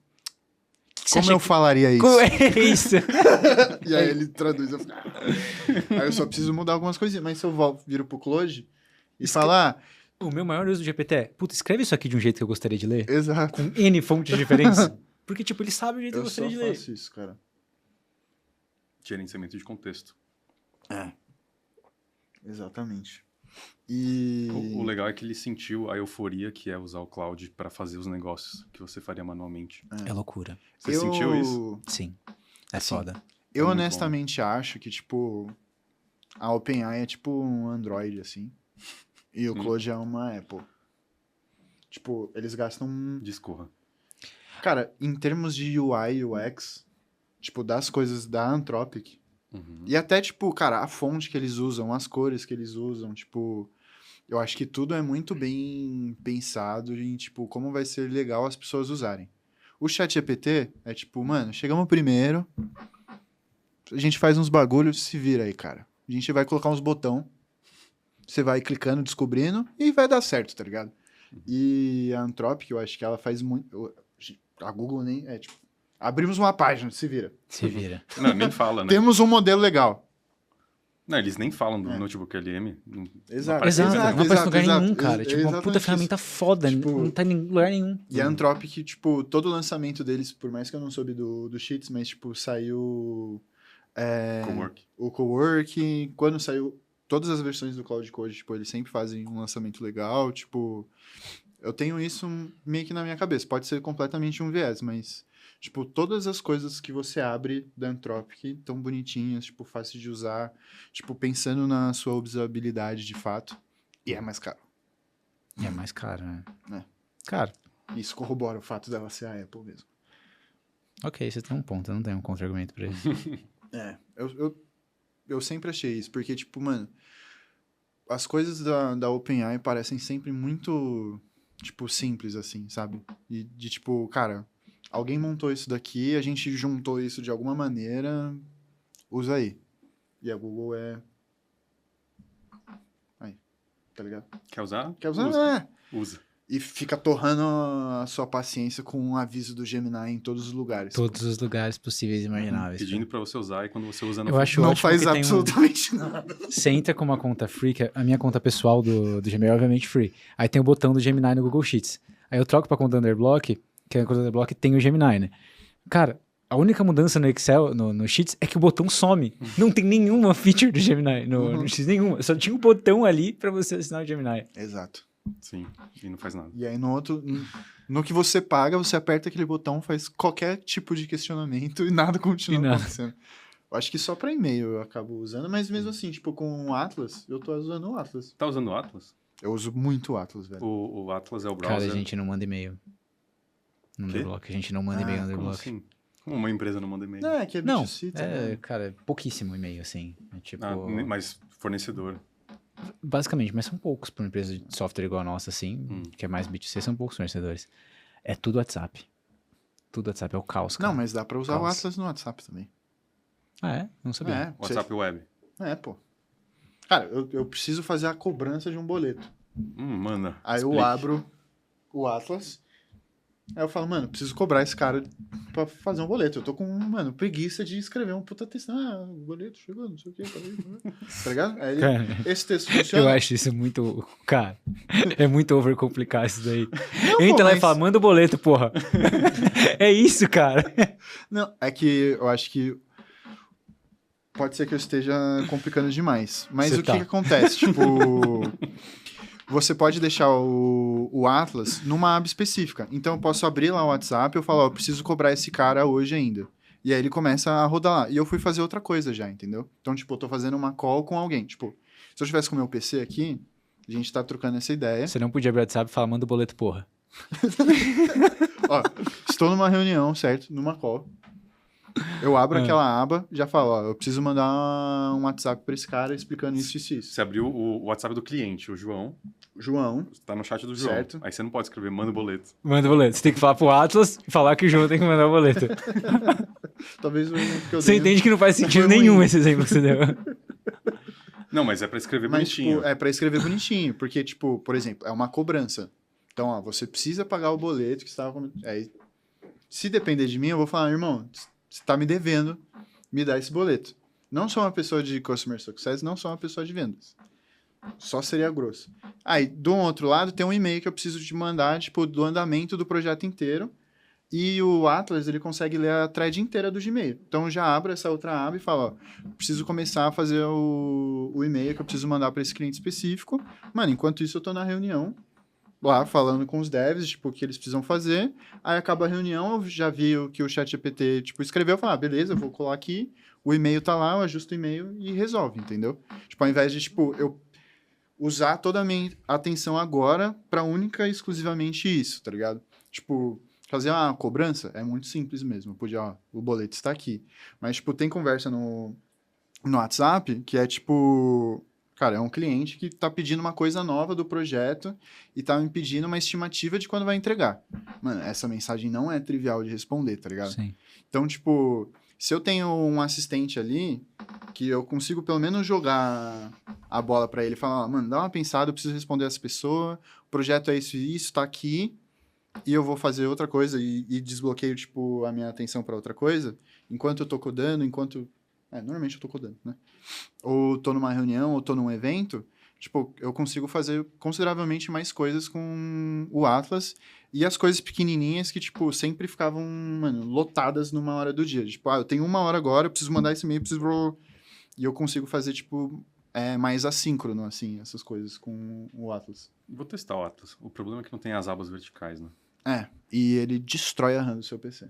Que você como acha eu falaria isso? É isso. E aí ele traduz. Eu fico, Aí eu só preciso mudar algumas coisinhas. Mas se eu viro pro Claude e falar, O meu maior uso do GPT é, puta, escreve isso aqui de um jeito que eu gostaria de ler, exato. com N fontes diferentes. Porque, tipo, ele sabe o jeito que eu Eu só gostaria de ler. faço isso, cara. Gerenciamento de contexto. Exatamente. E... O legal é que ele sentiu a euforia que é usar o cloud para fazer os negócios que você faria manualmente. É loucura. Você sentiu isso? Sim. É Assim, foda. Eu muito honestamente acho que, tipo, a OpenAI é tipo um Android, assim. E o Claude é uma Apple. Tipo, eles gastam... Discorra. Cara, em termos de UI e UX, tipo, das coisas da Anthropic, Uhum. e até, tipo, cara, a fonte que eles usam, as cores que eles usam, tipo... Eu acho que tudo é muito bem pensado em, tipo, como vai ser legal as pessoas usarem. O ChatGPT é tipo, mano, chegamos primeiro, a gente faz uns bagulhos, se vira aí, cara. A gente vai colocar uns botão, você vai clicando, descobrindo, e vai dar certo, tá ligado? E a Anthropic, eu acho que ela faz muito... A Google nem... É, tipo, abrimos uma página, se vira. Se vira. Não, nem fala, né? Temos um modelo legal. Não, eles nem falam do notebook LM. Exato. Exato, não aparece em lugar exato, nenhum, cara. Tipo, uma puta exatamente ferramenta foda, Tipo, não tá em lugar nenhum. E a Anthropic, tipo, todo o lançamento deles, por mais que eu não soube do Sheets, mas, tipo, saiu Cowork. o Cowork, quando saiu todas as versões do Cloud Code, tipo, eles sempre fazem um lançamento legal, tipo, eu tenho isso meio que na minha cabeça, pode ser completamente um viés, mas, tipo, todas as coisas que você abre da Anthropic tão bonitinhas, tipo, fácil de usar, tipo, pensando na sua usabilidade de fato, e é mais caro. E é mais caro, né? É. Cara, Isso corrobora o fato dela ser a Apple mesmo. ok, você tem um ponto, eu não tenho um contra-argumento pra isso. Eu sempre achei isso, porque, tipo, mano, as coisas da OpenAI parecem sempre muito, tipo, simples, assim, sabe? E de, tipo, cara, alguém montou isso daqui, a gente juntou isso de alguma maneira, usa aí. E a Google é... Aí, tá ligado? Quer usar? Quer usar? Usa. É. Usa. E fica torrando a sua paciência com um aviso do Gemini em todos os lugares. Todos os lugares possíveis e imagináveis. Pedindo pra você usar e quando você usa não Eu acho Não ótimo faz que tem absolutamente nada. Você entra com uma conta free, que a minha conta pessoal do Gmail é obviamente free. Aí tem o botão do Gemini no Google Sheets. Aí eu troco pra conta Underblock, que a conta Underblock tem o Gemini, né? Cara, a única mudança no Excel, no Sheets, é que o botão some. Não tem nenhuma feature do Gemini no Sheets, nenhuma. Só tinha um botão ali pra você assinar o Gemini. Exato. Sim, e não faz nada. E aí no outro, no que você paga, você aperta aquele botão, faz qualquer tipo de questionamento e nada continua E nada. acontecendo. Eu acho que só pra e-mail eu acabo usando, mas mesmo assim, tipo, com o Atlas, eu tô usando o Atlas. Tá usando o Atlas? Eu uso muito o Atlas, velho. O Atlas é o Cara, browser. a gente não manda e-mail no Quê? Underblock. A gente não manda e-mail no Como Underblock. assim? Como uma empresa não manda e-mail? Não, é que é Não, B2C também. cara, pouquíssimo e-mail, assim. É tipo, Mas fornecedor. basicamente, mas são poucos para uma empresa de software igual a nossa, assim, que é mais B2C, são poucos fornecedores. É tudo WhatsApp. Tudo WhatsApp, é o caos, cara. Não, mas dá pra usar o Caos. Atlas no WhatsApp também. Ah, é? Não sabia. É, WhatsApp Web. pô. Cara, eu preciso fazer a cobrança de um boleto. Manda. Aí eu explique. abro o Atlas, aí eu falo, mano, preciso cobrar esse cara pra fazer um boleto. Eu tô com, mano, preguiça de escrever um puta texto. Ah, o boleto chegou, não sei o que, tá ligado? Aí Cara, esse texto funciona. eu acho isso muito. Cara, é muito overcomplicar isso daí. Não, Entra pô, lá e mas- fala, manda o boleto, porra. É isso, cara. Não, é que eu acho que pode ser que eu esteja complicando demais. Mas Você o que tá. que acontece? Tipo, você pode deixar o Atlas numa aba específica. Então eu posso abrir lá o WhatsApp e eu falo, ó, eu preciso cobrar esse cara hoje ainda. E aí ele começa a rodar lá. E eu fui fazer outra coisa já, entendeu? Então, tipo, eu tô fazendo uma call com alguém. Tipo, se eu tivesse com o meu PC aqui, a gente tá trocando essa ideia. Você não podia abrir o WhatsApp e falar, manda o boleto, porra. Ó, estou numa reunião, certo? Numa call. Eu abro aquela aba, já falo, ó, eu preciso mandar um WhatsApp pra esse cara explicando isso e isso. Você abriu o WhatsApp do cliente, o João. João, Tá no chat do João. Certo. Aí você não pode escrever, manda o boleto. Manda o boleto. Você tem que falar pro Atlas e falar que o João tem que mandar o boleto. talvez o exemplo que eu Você dei... entende que não faz sentido Foi ruim. nenhum esse exemplo que você deu. Não, mas é pra escrever Mas, bonitinho. tipo, é pra escrever bonitinho, porque, tipo, por exemplo, é uma cobrança. Então, ó, você precisa pagar o boleto que estava... Aí, se depender de mim, eu vou falar, irmão, você tá me devendo, me dá esse boleto. Não sou uma pessoa de customer success, não sou uma pessoa de vendas. Só seria grosso. Aí, do outro lado, tem um e-mail que eu preciso te mandar, tipo, do andamento do projeto inteiro. E o Atlas, ele consegue ler a thread inteira do Gmail. Então, eu já abro essa outra aba e falo, ó, preciso começar a fazer o e-mail que eu preciso mandar para esse cliente específico. Mano, enquanto isso, eu tô na reunião, lá, falando com os devs, tipo, o que eles precisam fazer. Aí, acaba a reunião, eu já vi o que o ChatGPT, tipo, escreveu. Eu falo, beleza, eu vou colar aqui. O e-mail tá lá, eu ajusto o e-mail e resolve, entendeu? Tipo, ao invés de, tipo, eu usar toda a minha atenção agora para única e exclusivamente isso, tá ligado? Tipo, fazer uma cobrança é muito simples mesmo. Eu podia, ó, o boleto está aqui. Mas, tipo, tem conversa no WhatsApp que é tipo, cara, é um cliente que tá pedindo uma coisa nova do projeto e tá me pedindo uma estimativa de quando vai entregar. Mano, essa mensagem não é trivial de responder, tá ligado? Sim. Então, tipo, se eu tenho um assistente ali, que eu consigo pelo menos jogar a bola pra ele e falar, ó, mano, dá uma pensada, eu preciso responder essa pessoa, o projeto é isso e isso, tá aqui, e eu vou fazer outra coisa e desbloqueio, tipo, a minha atenção pra outra coisa, enquanto eu tô codando, normalmente eu tô codando, né? Ou tô numa reunião, ou tô num evento, tipo, eu consigo fazer consideravelmente mais coisas com o Atlas e as coisas pequenininhas que, tipo, sempre ficavam, mano, lotadas numa hora do dia. Tipo, eu tenho 1 hora agora, eu preciso mandar esse e-mail, e eu consigo fazer, tipo, mais assíncrono, assim, essas coisas com o Atlas. Vou testar o Atlas. O problema é que não tem as abas verticais, né? E ele destrói a RAM do seu PC.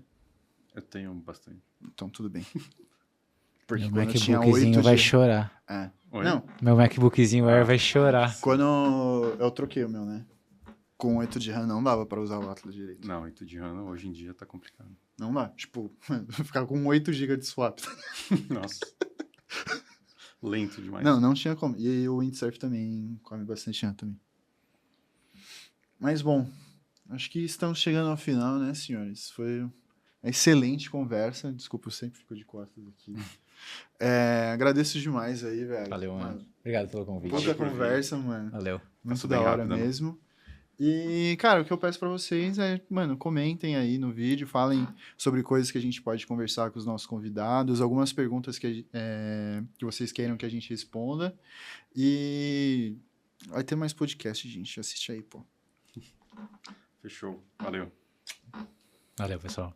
Eu tenho bastante. Então, tudo bem. Porque Meu quando eu tinha MacBookzinho 8 vai de... chorar. Oi? Não, Meu MacBookzinho Air vai chorar. quando eu troquei o meu, né? Com 8 de RAM não dava pra usar o Atlas direito. Não, 8 de RAM hoje em dia tá complicado. Não dá. Tipo, ficar com 8 GB de swap. Nossa. Lento demais. Não tinha como. E o Windsurf também come bastante RAM também. Mas, bom, acho que estamos chegando ao final, né, senhores? Foi uma excelente conversa. Desculpa, eu sempre fico de costas aqui. Agradeço demais aí, velho. Valeu, mano. Obrigado pelo convite. Puta Valeu por conversa, mano. Valeu. Muito Passou da bem hora rápido, né? mesmo. E, cara, o que eu peço pra vocês é, mano, comentem aí no vídeo, falem sobre coisas que a gente pode conversar com os nossos convidados, algumas perguntas que vocês queiram que a gente responda. E vai ter mais podcast, gente. Assiste aí, pô. Fechou. Valeu. Valeu, pessoal.